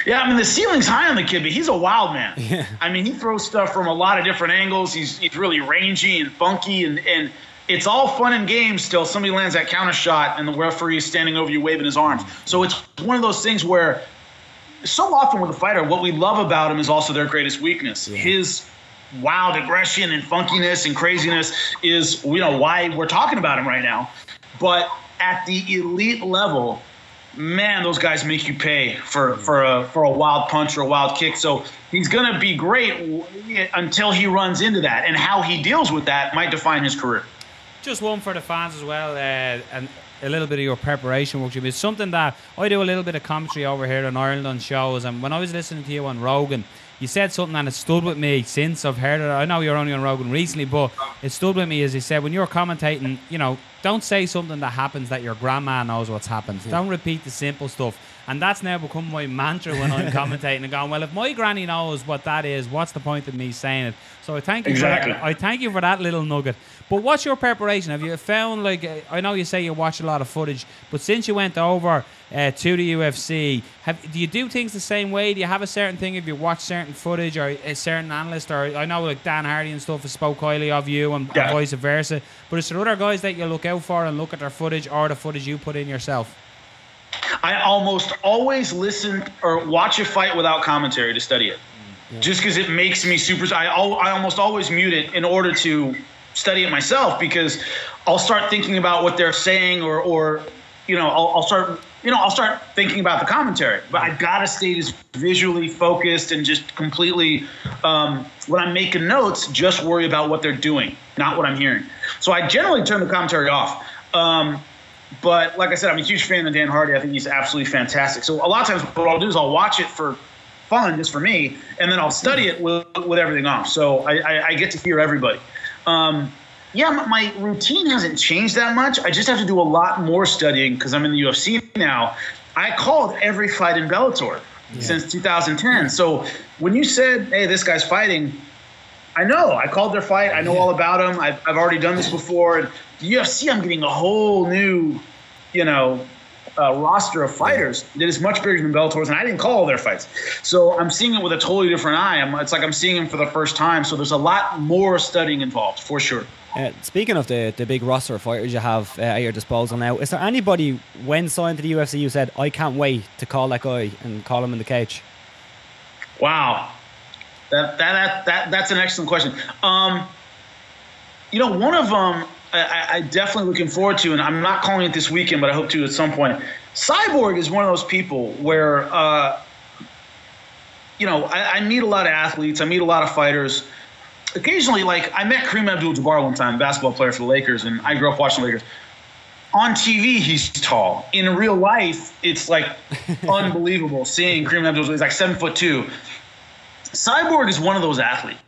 Speaker 4: Yeah, I mean, the ceiling's high on the kid, but he's a wild man. Yeah. I mean, he throws stuff from a lot of different angles. He's really rangy and funky, and it's all fun and games till somebody lands that counter shot and the referee is standing over you waving his arms. So it's one of those things where so often with a fighter, what we love about him is also their greatest weakness. Yeah. His wild aggression and funkiness and craziness is, why we're talking about him right now. But at the elite level, man, those guys make you pay for a wild punch or a wild kick. So he's going to be great until he runs into that. And how he deals with that might define his career.
Speaker 1: Just one for the fans as well, and a little bit of your preparation work. It's something that I do a little bit of commentary over here in Ireland on shows. And when I was listening to you on Rogan, you said something and it stood with me since I've heard it. I know you're only on Rogan recently, but it stood with me as you said, when you're commentating, don't say something that happens that your grandma knows what's happened. Yeah. Don't repeat the simple stuff. And that's now become my mantra when I'm commentating and going, well, if my granny knows what that is, what's the point of me saying it? So I thank you for that. I thank you for that little nugget. But what's your preparation? Have you found, I know you say you watch a lot of footage, but since you went over to the UFC, do you do things the same way? Do you have a certain thing if you watch certain footage or a certain analyst? Or I know Dan Hardy and stuff has spoke highly of you and vice versa. But is there other guys that you look out for and look at their footage or the footage you put in yourself?
Speaker 4: I almost always listen or watch a fight without commentary to study it. Yeah. Just because it makes me super. I almost always mute it in order to study it myself, because I'll start thinking about what they're saying or I'll start thinking about the commentary. But I gotta stay just visually focused and just completely when I'm making notes, just worry about what they're doing, not what I'm hearing. So I generally turn the commentary off. But like I said, I'm a huge fan of Dan Hardy. I think he's absolutely fantastic. So a lot of times what I'll do is I'll watch it for fun, just for me, and then I'll study it with everything off. So I get to hear everybody. My routine hasn't changed that much. I just have to do a lot more studying because I'm in the UFC now. I called every fight in Bellator since 2010. So when you said, hey, this guy's fighting, I know. I called their fight. I know all about them. I've already done this before. And the UFC, I'm getting a whole new, roster of fighters that is much bigger than Bellator's, and I didn't call all their fights. So I'm seeing it with a totally different eye. It's like I'm seeing him for the first time. So there's a lot more studying involved, for sure.
Speaker 3: Speaking of the big roster of fighters you have at your disposal now, is there anybody, when signed to the UFC, you said, I can't wait to call that guy and call him in the cage?
Speaker 4: Wow. That's an excellent question. You know, one of them I definitely looking forward to, and I'm not calling it this weekend, but I hope to at some point. Cyborg is one of those people where, you know, I meet a lot of athletes. I meet a lot of fighters. Occasionally, like, I met Kareem Abdul-Jabbar one time, basketball player for the Lakers, and I grew up watching the Lakers. On TV, he's tall. In real life, it's, like, unbelievable seeing Kareem Abdul-Jabbar. He's like 7'2". Cyborg is one of those athletes.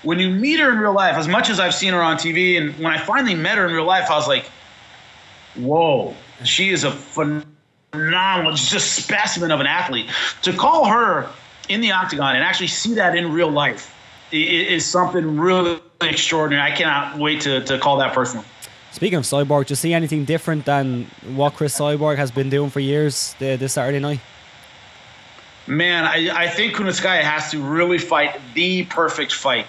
Speaker 4: When you meet her in real life, as much as I've seen her on TV, and when I finally met her in real life, I was like, whoa, she is a phenomenal, just a specimen of an athlete. To call her in the octagon and actually see that in real life is something really extraordinary. I cannot wait to call that personal.
Speaker 3: Speaking of Cyborg, do you see anything different than what Cris Cyborg has been doing for years this Saturday night?
Speaker 4: Man, I think Kunitskaya has to really fight the perfect fight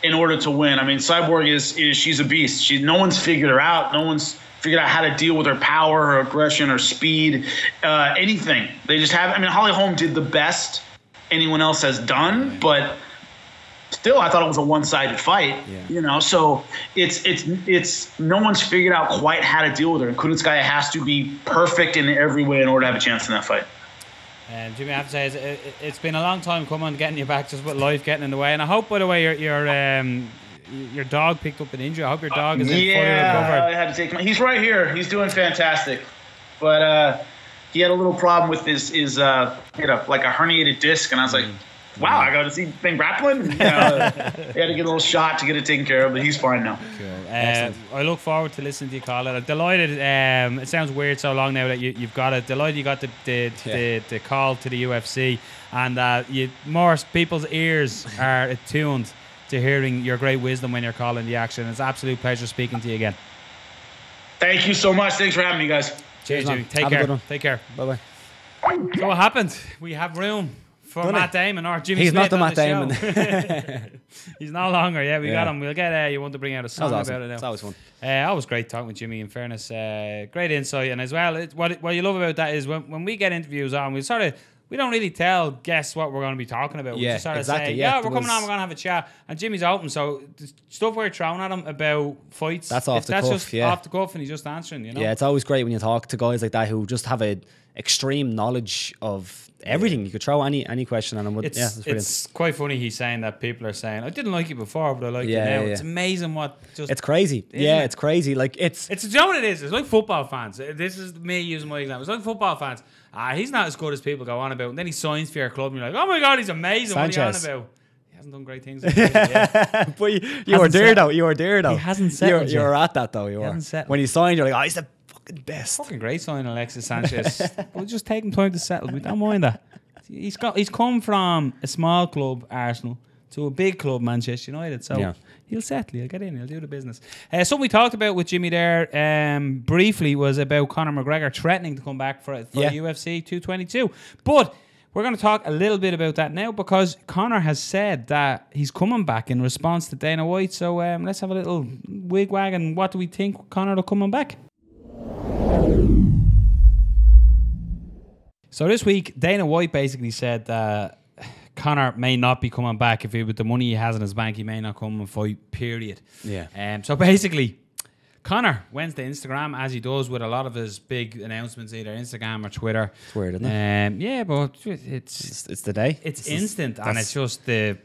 Speaker 4: in order to win. I mean, Cyborg she's a beast. No one's figured her out. No one's figured out how to deal with her power, her aggression, her speed, anything. They just have. I mean, Holly Holm did the best anyone else has done, but still, I thought it was a one-sided fight. Yeah. You know, so it's no one's figured out quite how to deal with her. And Kunitskaya has to be perfect in every way in order to have a chance in that fight.
Speaker 1: Jimmy, I have to say, it's been a long time coming, getting you back, just with life getting in the way. And I hope, by the way, your dog picked up an injury. I hope your dog is fully recovered.
Speaker 4: I had to take him. He's right here. He's doing fantastic. But he had a little problem with his he had like a herniated disc, and I was like, wow, I got to see Ben grappling. He had to get a little shot to get it taken care of, but he's fine now.
Speaker 1: Cool. I look forward to listening to you call it. I'm delighted. It sounds weird so long now that you've got it. Delighted you got the call to the UFC, and more people's ears are attuned to hearing your great wisdom when you're calling the action. It's an absolute pleasure speaking to you again.
Speaker 4: Thank you so much. Thanks for having me, guys.
Speaker 1: Cheers, Jimmy. Take care. Take care.
Speaker 3: Bye-bye.
Speaker 1: So what happened? We have room for Matt Damon or Jimmy
Speaker 3: He's
Speaker 1: Smith
Speaker 3: not the
Speaker 1: on
Speaker 3: Matt Damon.
Speaker 1: He's no longer. Yeah, we got him. We'll get you want to bring out a song about it now.
Speaker 3: It's always fun.
Speaker 1: Always great talking with Jimmy, in fairness. Great insight. And as well, what you love about that is when we get interviews on, we don't really tell guests what we're going to be talking about. We just sort of say, we're coming on, we're going to have a chat. And Jimmy's open, so the stuff we're throwing at him about fights,
Speaker 3: that's off the cuff,
Speaker 1: just off the cuff, and he's just answering, you know?
Speaker 3: Yeah, it's always great when you talk to guys like that who just have an extreme knowledge of everything. You could throw any question at him.
Speaker 1: It's quite funny he's saying that people are saying, I didn't like you before, but I like you now. It's amazing what just...
Speaker 3: It's crazy. It's crazy. Like, it's...
Speaker 1: You know what it is? It's like football fans. This is me using my example. It's like football fans. He's not as good as people go on about. And then he signs for your club and you're like, oh my God, he's amazing.
Speaker 3: Sanchez.
Speaker 1: What are you on about? He hasn't done great things. But
Speaker 3: you were there though. You were there though.
Speaker 1: He hasn't settled
Speaker 3: You were at that though. You were. When he signed, you're like, oh, he's the fucking best.
Speaker 1: Fucking great signing, Alexis Sanchez. We'll just take him time to settle. We don't mind that. He's come from a small club, Arsenal, to a big club, Manchester United. So he'll settle. He'll get in. He'll do the business. Something we talked about with Jimmy there briefly was about Conor McGregor threatening to come back for UFC 222. But we're going to talk a little bit about that now because Conor has said that he's coming back in response to Dana White. So let's have a little wig-wag and what do we think Conor will coming back? So this week, Dana White basically said that Conor may not be coming back with the money he has in his bank. He may not come and fight, period. Yeah. So basically, Conor went to Instagram, as he does with a lot of his big announcements, either Instagram or Twitter.
Speaker 3: It's weird, isn't it?
Speaker 1: Yeah, but it's
Speaker 3: the day.
Speaker 1: It's instant, and it's just the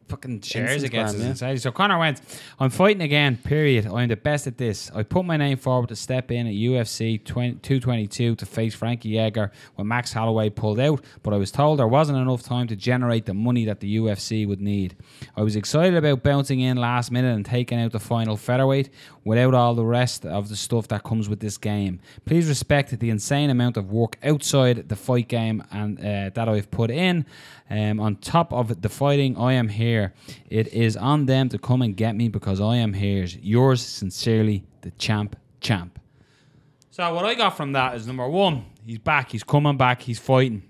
Speaker 1: fucking shares against us. So Conor went, I'm fighting again, period. I'm the best at this. I put my name forward to step in at UFC 222 to face Frankie Edgar when Max Holloway pulled out, but I was told there wasn't enough time to generate the money that the UFC would need. I was excited about bouncing in last minute and taking out the final featherweight without all the rest of the stuff that comes with this game. Please respect the insane amount of work outside the fight game and that I've put in. On top of the fighting, I am here. It is on them to come and get me because I am here. Yours sincerely, the champ. So what I got from that is, number one, he's back. He's coming back. He's fighting.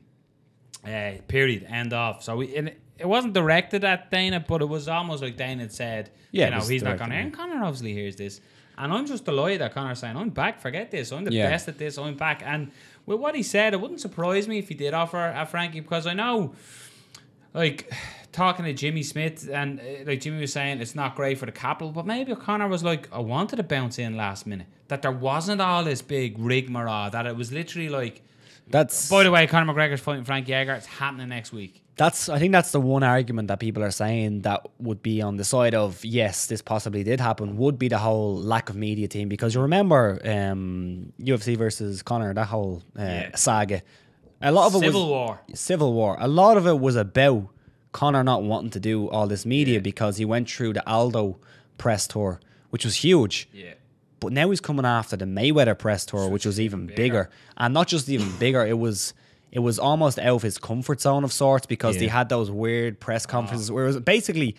Speaker 1: Period. End of. So it wasn't directed at Dana, but it was almost like Dana had said, he's not going to. And Conor obviously hears this. And I'm just delighted that Conor's saying, I'm back. Forget this. I'm the best at this. I'm back. And with what he said, it wouldn't surprise me if he did offer a Frankie because I know like talking to Jimmy Smith, and like Jimmy was saying, it's not great for the capital, but maybe O'Connor was like, I wanted to bounce in last minute. That there wasn't all this big rigmarole, that it was literally like,
Speaker 3: That's,
Speaker 1: by the way, Conor McGregor's fighting Frankie Edgar, it's happening next week.
Speaker 3: I think that's the one argument that people are saying that would be on the side of, yes, this possibly did happen, would be the whole lack of media team. Because you remember UFC versus Conor, that whole saga. A lot of it was Civil War. A lot of it was about Conor not wanting to do all this media because he went through the Aldo press tour, which was huge.
Speaker 1: Yeah.
Speaker 3: But now he's coming after the Mayweather press tour, which was even bigger. And not just even bigger, it was almost out of his comfort zone of sorts, because they had those weird press conferences where it was basically,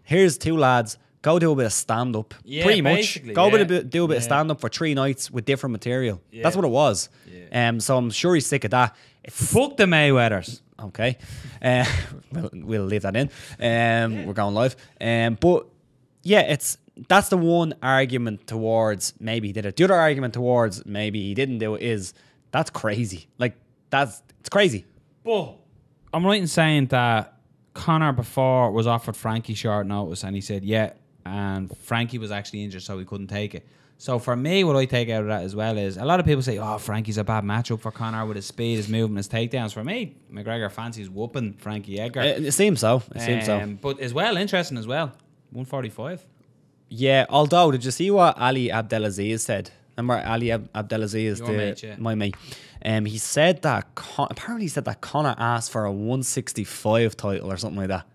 Speaker 3: here's two lads, go do a bit of stand-up. Pretty much. Go do a bit of stand-up for 3 nights with different material. Yeah. That's what it was. Yeah. So I'm sure he's sick of that.
Speaker 1: Fuck the Mayweathers.
Speaker 3: Okay. We'll leave that in. We're going live. But yeah, that's the one argument towards maybe he did it. The other argument towards maybe he didn't do it is, that's crazy. Like, it's crazy.
Speaker 1: But I'm right in saying that Conor before was offered Frankie short notice, and he said and Frankie was actually injured, so he couldn't take it. So for me, what I take out of that as well is, a lot of people say, oh, Frankie's a bad matchup for Conor with his speed, his movement, his takedowns. For me, McGregor fancies whooping Frankie Edgar.
Speaker 3: It seems so.
Speaker 1: But as well, interesting as well, 145.
Speaker 3: Yeah, although, did you see what Ali Abdelaziz said? Remember Ali Abdelaziz, my mate. He said that apparently he said that Conor asked for a 165 title or something like that.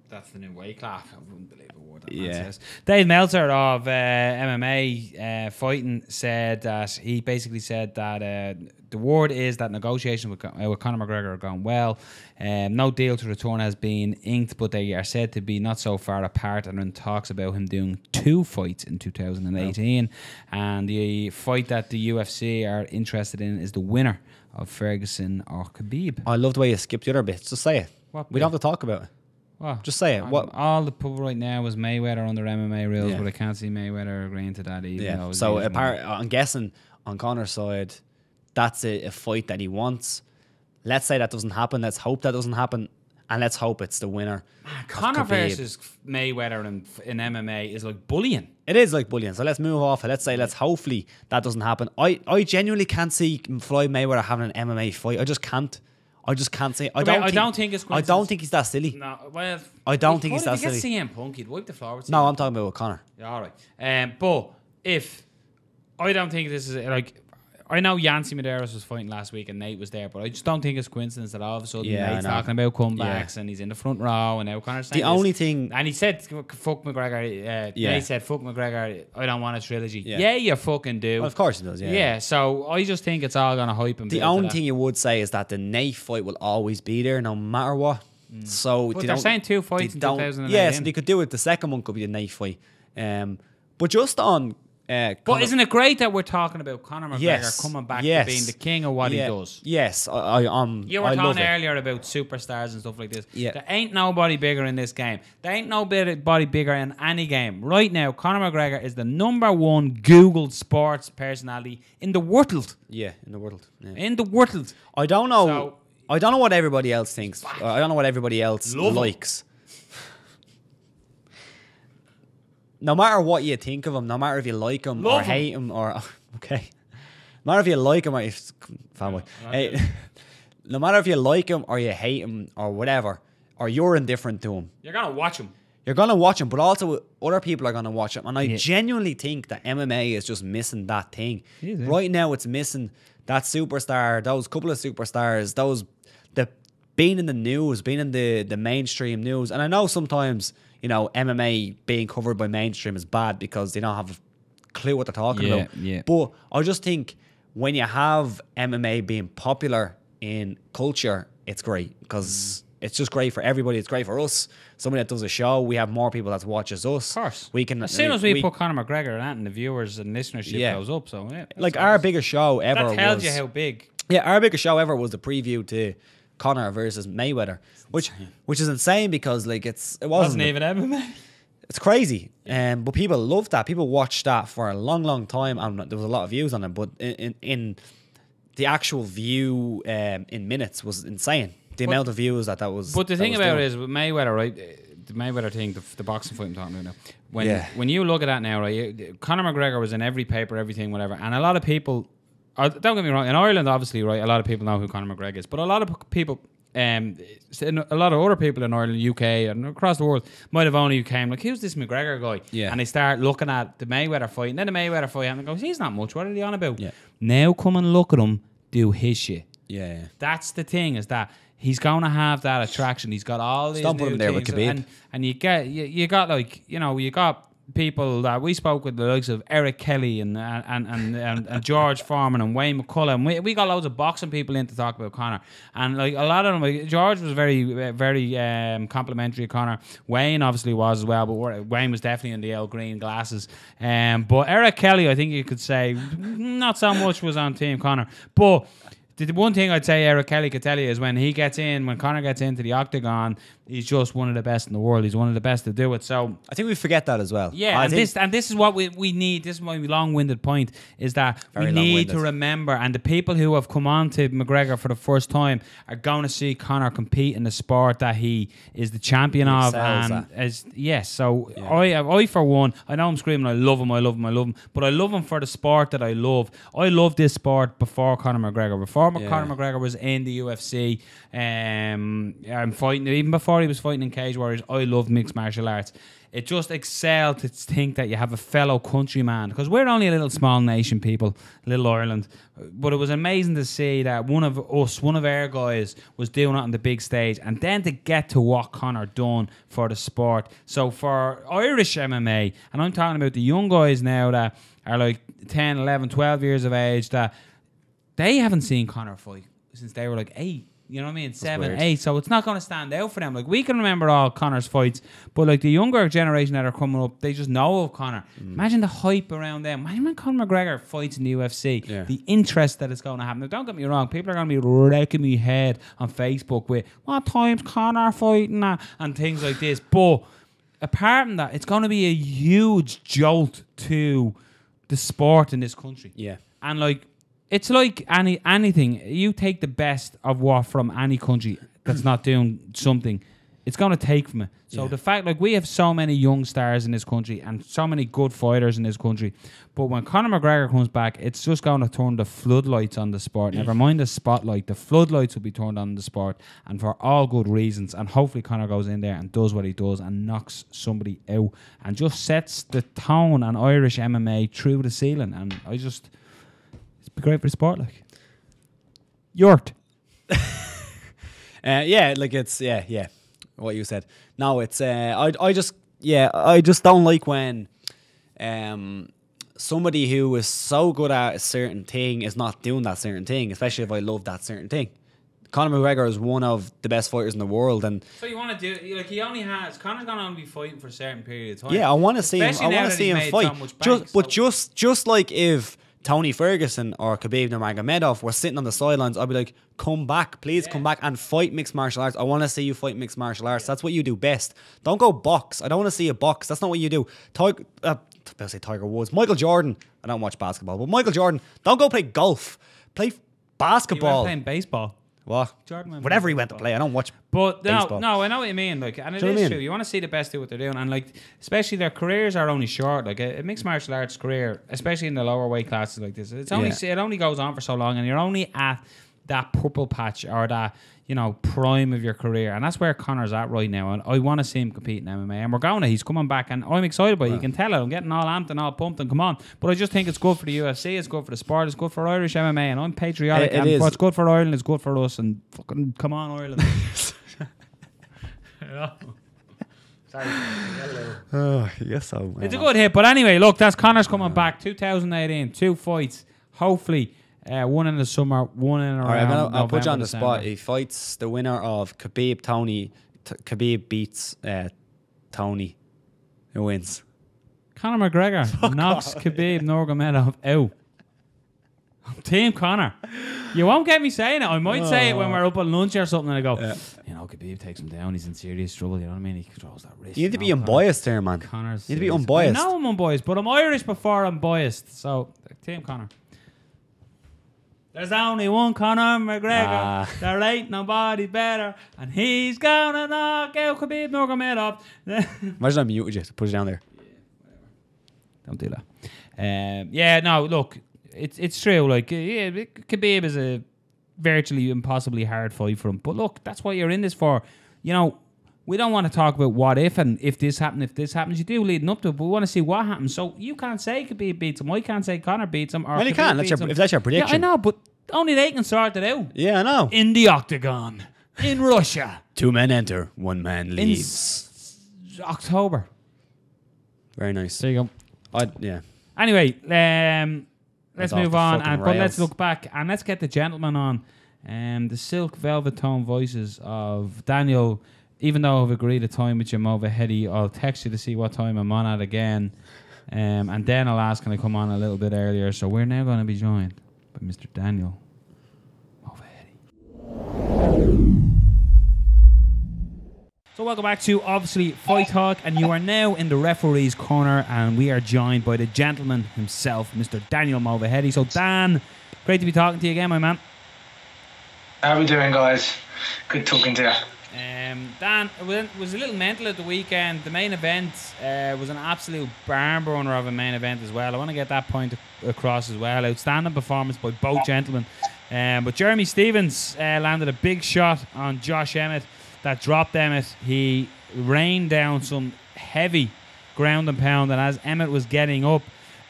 Speaker 1: That's the new weight class. I wouldn't believe a word that man says. Dave Meltzer of MMA Fighting said that he basically said that the word is that negotiations with Conor McGregor are going well. No deal to return has been inked, but they are said to be not so far apart, and in talks about him doing 2 fights in 2018. And the fight that the UFC are interested in is the winner of Ferguson or Khabib.
Speaker 3: I love the way you skipped the other bits. Just say it. We don't have to talk about it.
Speaker 1: What?
Speaker 3: Just say it. What?
Speaker 1: All the pub right now is Mayweather under MMA rules, but I can't see Mayweather agreeing to that either.
Speaker 3: Yeah. So I'm guessing on Conor's side, that's a fight that he wants. Let's say that doesn't happen. Let's hope that doesn't happen, and let's hope it's the winner.
Speaker 1: Conor versus Mayweather in MMA is like bullying.
Speaker 3: It is like bullying. So let's move off it. Let's hopefully that doesn't happen. I genuinely can't see Floyd Mayweather having an MMA fight. I just can't say. I don't think he's that silly.
Speaker 1: No, well,
Speaker 3: I don't think he's that silly.
Speaker 1: If he gets CM Punk, he'd wipe the floor with CM.
Speaker 3: No, I'm talking about Conor.
Speaker 1: Yeah, all right. But if I don't think this is like, I know Yancy Medeiros was fighting last week and Nate was there, but I just don't think it's coincidence that all of a sudden Nate's talking about comebacks and he's in the front row, and now Conor's saying
Speaker 3: the only thing,
Speaker 1: and he said fuck McGregor. Nate said fuck McGregor. I don't want a trilogy. Yeah, you fucking do.
Speaker 3: Well, of course he does. Yeah.
Speaker 1: So I just think it's all gonna hype him.
Speaker 3: The only thing you would say is that the Nate fight will always be there, no matter what. So
Speaker 1: but they're saying 2 fights in 2018.
Speaker 3: Yeah, so they could do it. The second one could be the Nate fight. But just on.
Speaker 1: But isn't it great that we're talking about Conor McGregor coming back to being the king of what he does?
Speaker 3: Yes,
Speaker 1: you were talking earlier about superstars and stuff like this. Yeah. There ain't nobody bigger in this game. There ain't nobody bigger in any game. Right now, Conor McGregor is the #1 Googled sports personality in the world.
Speaker 3: Yeah, in the world. Yeah.
Speaker 1: In the world.
Speaker 3: I don't know what everybody else thinks. I don't know what everybody else likes. No matter what you think of him, no matter if you like him or hate him, or no matter if you like him or fanboy, no matter if you like him or you hate him or whatever, or you're indifferent to him,
Speaker 1: you're gonna watch him.
Speaker 3: You're gonna watch him, but also other people are gonna watch him, and I genuinely think that MMA is just missing that thing. Right now, it's missing that superstar, those couple of superstars, the being in the news, being in the mainstream news, and I know sometimes, you know, MMA being covered by mainstream is bad because they don't have a clue what they're talking about. Yeah. But I just think when you have MMA being popular in culture, it's great because it's just great for everybody. It's great for us. Somebody that does a show, we have more people that watches us.
Speaker 1: Of course.
Speaker 3: We can,
Speaker 1: as soon as we put Conor McGregor in that, and the viewers and listenership goes up. So
Speaker 3: like our biggest show ever
Speaker 1: that tells you how big.
Speaker 3: Yeah, our biggest show ever was the preview to Conor versus Mayweather, which is insane because like it wasn't
Speaker 1: even MMA.
Speaker 3: It's crazy, but people loved that. People watched that for a long time, and there was a lot of views on it. But in the actual view in minutes was insane. the amount of views that was.
Speaker 1: But the
Speaker 3: that
Speaker 1: thing
Speaker 3: was
Speaker 1: about
Speaker 3: doing.
Speaker 1: it is with Mayweather, right? The Mayweather thing, the boxing fight I'm talking about now. When you look at that now, right? Conor McGregor was in every paper, everything, whatever, and a lot of people. Don't get me wrong. In Ireland, obviously, right, a lot of people know who Conor McGregor is, but a lot of people, a lot of other people in Ireland, UK, and across the world might have only came like, who's this McGregor guy?
Speaker 3: Yeah.
Speaker 1: And they start looking at the Mayweather fight, and then the Mayweather fight, and they go, he's not much. What are they on about?
Speaker 3: Yeah.
Speaker 1: Now come and look at him do his shit.
Speaker 3: Yeah.
Speaker 1: That's the thing, is that he's going to have that attraction. He's got all these
Speaker 3: Don't put
Speaker 1: new
Speaker 3: him there with
Speaker 1: things,
Speaker 3: Khabib.
Speaker 1: and you got like, you got people that we spoke with, the likes of Eric Kelly and George Foreman and Wayne McCullough, and we got loads of boxing people in to talk about Conor, and like a lot of them, like, George was very complimentary of Conor. Wayne obviously was as well, but Wayne was definitely in the old green glasses. But Eric Kelly, I think you could say, not so much was on Team Conor, but the one thing I'd say Eric Kelly could tell you is when Conor gets into the octagon, he's just one of the best in the world. He's one of the best to do it. So
Speaker 3: I think we forget that as well.
Speaker 1: yeah, and this is what we need. This is my long-winded point, is that we need to remember, and the people who have come on to McGregor for the first time are going to see Conor compete in the sport that he is the champion of. And I for one, I know I'm screaming, I love him, but I love him for the sport that I love. I loved this sport before Conor McGregor. Before Conor McGregor was in the UFC, and fighting, even before he was fighting in Cage Warriors, I loved mixed martial arts. It just excelled to think that you have a fellow countryman, because we're only a little small nation, people, little Ireland. But it was amazing to see that one of our guys was doing it on the big stage, and then to get to what Conor done for the sport. So for Irish MMA, and I'm talking about the young guys now that are like 10, 11, 12 years of age, that they haven't seen Conor fight since they were like 8. You know what I mean? 7, 8. So it's not going to stand out for them. Like, we can remember all Conor's fights, but like the younger generation that are coming up, they just know of Conor. Imagine the hype around them. Imagine when Conor McGregor fights in the UFC.
Speaker 3: Yeah.
Speaker 1: The interest that is going to happen. Now, don't get me wrong. People are going to be wrecking me head on Facebook with, what time's Conor fighting and things like this. But apart from that, it's going to be a huge jolt to the sport in this country.
Speaker 3: Yeah.
Speaker 1: And like, it's like anything. You take the best of what from any country that's not doing something, it's going to take from it. So the fact, like, we have so many young stars in this country and so many good fighters in this country, but when Conor McGregor comes back, it's just going to turn the floodlights on the sport. Never mind the spotlight, the floodlights will be turned on the sport, and for all good reasons. And hopefully Conor goes in there and does what he does and knocks somebody out and just sets the tone on Irish MMA through the ceiling. And it's be great for the sport, like. Yort.
Speaker 3: Like it's what you said. No, it's I just don't like when somebody who is so good at a certain thing is not doing that certain thing, especially if I love that certain thing. Conor McGregor is one of the best fighters in the world, and
Speaker 1: so you want to do, like, he only has, Conor's gonna only be fighting for a certain period of time.
Speaker 3: Yeah, I want to see him. I want to see him fight. Just like if Tony Ferguson or Khabib Nurmagomedov were sitting on the sidelines, I'd be like, come back, please come back and fight mixed martial arts. I want to see you fight mixed martial arts. That's what you do best. Don't go box. I don't want to see a box. That's not what you do. Tiger Woods. Michael Jordan. I don't watch basketball, but Michael Jordan, don't go play golf. Play basketball.
Speaker 1: He went playing baseball.
Speaker 3: What?
Speaker 1: Jordan
Speaker 3: Whatever he went to play. I don't watch baseball.
Speaker 1: No, I know what you mean. Like, and it
Speaker 3: Do you know what I
Speaker 1: is
Speaker 3: mean?
Speaker 1: true. You want to see the best do what they're doing, and like, especially their careers are only short. Like a mixed martial arts career, especially in the lower weight classes like this, it only goes on for so long, and you're only at that purple patch or that, you know, prime of your career, and that's where Conor's at right now. And I want to see him compete in MMA, and we're going to. He's coming back, and I'm excited by it. You can tell it. I'm getting all amped and all pumped, and come on. But I just think it's good for the UFC. It's good for the sport. It's good for Irish MMA, and I'm patriotic.
Speaker 3: It is.
Speaker 1: What's good for Ireland is good for us. And fucking come on, Ireland. Sorry.
Speaker 3: Oh, yes, so.
Speaker 1: It's a good hit, but anyway, look, that's Conor's coming back. 2018, 2 fights. Hopefully. One in the summer, one in around
Speaker 3: I'll put you on the
Speaker 1: December.
Speaker 3: spot. He fights the winner of Khabib Tony. Khabib beats Tony. Who wins?
Speaker 1: Conor McGregor knocks Khabib Nurmagomedov out. Team Conor. You won't get me saying it. I might say it when we're up at lunch or something, and I go, you know, Khabib takes him down. He's in serious trouble. You know what I mean? He controls that wrist.
Speaker 3: You need to be unbiased there, man.
Speaker 1: Conor's
Speaker 3: you need to be
Speaker 1: serious.
Speaker 3: unbiased.
Speaker 1: I know I'm unbiased, but I'm Irish before I'm biased. So, Team Conor. There's only one Conor McGregor. There ain't nobody better. And he's gonna knock out Khabib Nurmagomedov.
Speaker 3: Imagine I muted you to put it down there.
Speaker 1: Don't do that. No, look, it's true. Like, Khabib is a virtually impossibly hard fight for him. But look, that's what you're in this for. You know, we don't want to talk about what if and if this happens. You do leading up to it, but we want to see what happens. So you can't say Khabib beats him. I can't say Conor beats him. Or
Speaker 3: well, you can. If that's your prediction.
Speaker 1: Yeah, I know, but only they can sort it out.
Speaker 3: Yeah, I know.
Speaker 1: In the octagon. In Russia.
Speaker 3: 2 men enter, 1 man leaves.
Speaker 1: In October.
Speaker 3: Very nice.
Speaker 1: There you go.
Speaker 3: Yeah.
Speaker 1: Anyway, let's move on, but let's look back and let's get the gentleman on. The silk velvet tone voices of Daniel. Even though I've agreed a time with you, Movahedi, I'll text you to see what time I'm on at again. And then I'll ask, can I come on a little bit earlier? So we're now going to be joined by Mr. Daniel Movahedi. So welcome back to, obviously, Fight Talk. And you are now in the referee's corner. And we are joined by the gentleman himself, Mr. Daniel Movahedi. So, Dan, great to be talking to you again, my man.
Speaker 5: How are we doing, guys? Good talking to you.
Speaker 1: Dan, it was a little mental at the weekend. The main event was an absolute barn burner of a main event as well. I want to get that point across as well. Outstanding performance by both gentlemen. But Jeremy Stephens landed a big shot on Josh Emmett that dropped Emmett. He rained down some heavy ground and pound, and as Emmett was getting up,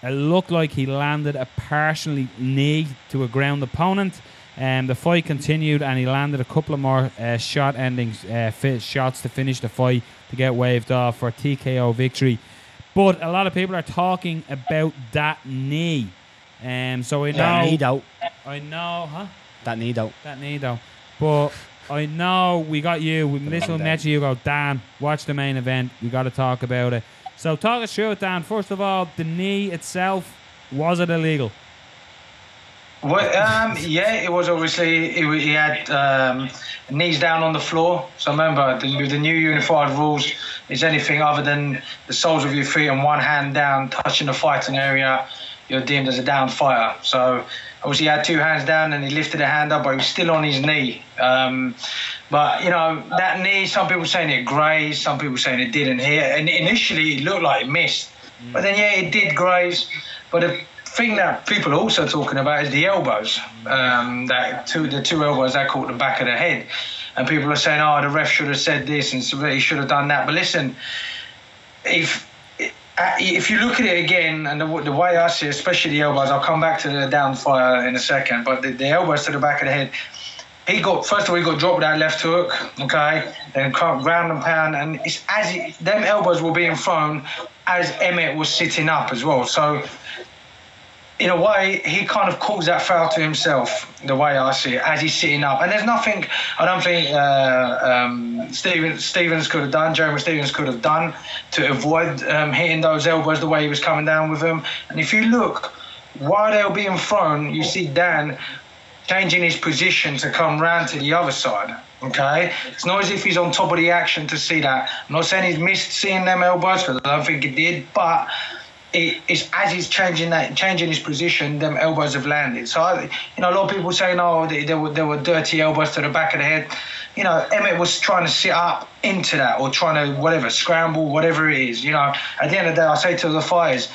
Speaker 1: it looked like he landed a partial knee to a ground opponent. The fight continued, and he landed a couple of more shot-ending shots to finish the fight to get waved off for a TKO victory. But a lot of people are talking about that knee. So I know...
Speaker 3: That knee, though.
Speaker 1: I know, huh?
Speaker 3: That knee, though.
Speaker 1: That knee, though. But I know we got you. When this one met you go, Dan, watch the main event. We got to talk about it. So talk us through it, Dan. First of all, the knee itself, was it illegal?
Speaker 5: Well, yeah, it was obviously, he had knees down on the floor. So remember, with the new unified rules, is anything other than the soles of your feet and one hand down touching the fighting area, you're deemed as a down fighter. So obviously he had 2 hands down and he lifted a hand up, but he was still on his knee. But, you know, that knee, some people saying it grazed, some people saying it didn't hit. And initially it looked like it missed. But then, yeah, it did graze. But the thing that people are also talking about is the elbows. The two elbows that caught the back of the head. And people are saying, oh, the ref should have said this and he should have done that. But listen, if you look at it again, and the way I see it, especially the elbows, I'll come back to the down fire in a second, but the elbows to the back of the head, first of all, he got dropped with that left hook, okay, then ground and pound, and it's them elbows were being thrown as Emmett was sitting up as well. So, in a way, he kind of calls that foul to himself, the way I see it, as he's sitting up. And there's nothing, I don't think Stephens could have done, Jeremy Stephens could have done to avoid hitting those elbows the way he was coming down with them. And if you look, while they were being thrown, you see Dan changing his position to come round to the other side, okay? It's not as if he's on top of the action to see that. I'm not saying he's missed seeing them elbows, because I don't think he did, but it's as he's changing his position, them elbows have landed. So, a lot of people saying, oh, there were dirty elbows to the back of the head. You know, Emmett was trying to sit up into that, or trying to, scramble, whatever it is. You know, at the end of the day, I say to the fighters,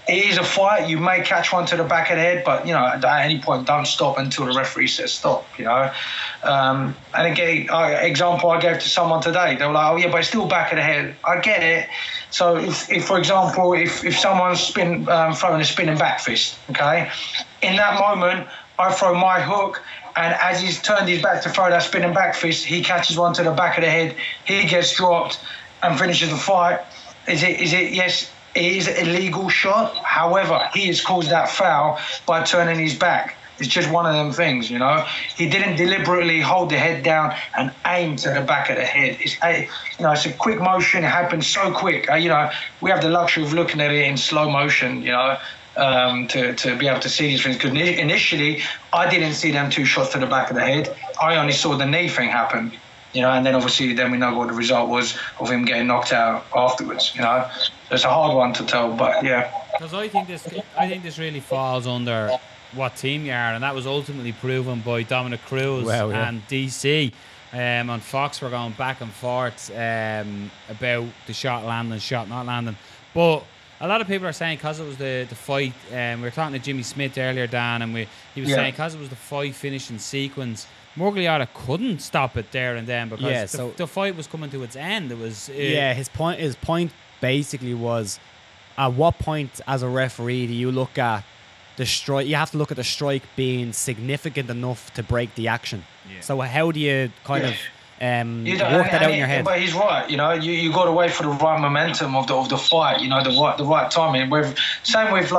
Speaker 5: it is a fight. You may catch one to the back of the head, but, at any point, don't stop until the referee says stop, And again, example I gave to someone today, they were like, oh, yeah, but it's still back of the head. I get it. So, if for example, if someone's throwing a spinning back fist, okay, in that moment, I throw my hook, and as he's turned his back to throw that spinning back fist, he catches one to the back of the head, he gets dropped and finishes the fight. Is it yes, it is an illegal shot. However, he has caused that foul by turning his back. It's just one of them things, He didn't deliberately hold the head down and aim to the back of the head. It's a quick motion. It happens so quick. We have the luxury of looking at it in slow motion, to be able to see these things. Because initially, I didn't see them 2 shots to the back of the head. I only saw the knee thing happen, and then obviously then we know what the result was of him getting knocked out afterwards, So it's a hard one to tell, but yeah.
Speaker 1: Because I think this really falls under what team you are, and that was ultimately proven by Dominic Cruz and DC. On Fox, we're going back and forth about the shot landing, shot not landing. But a lot of people are saying because it was the fight, we were talking to Jimmy Smith earlier, Dan, and he was saying because it was the fight finishing sequence, Murgliota couldn't stop it there and then because the fight was coming to its end. It was
Speaker 3: his point basically was, at what point as a referee do you look at the strike? You have to look at the strike being significant enough to break the action. So how do you kind of work that out in your head?
Speaker 5: But he's right. You got to wait for the right momentum of the fight. The right timing. Same with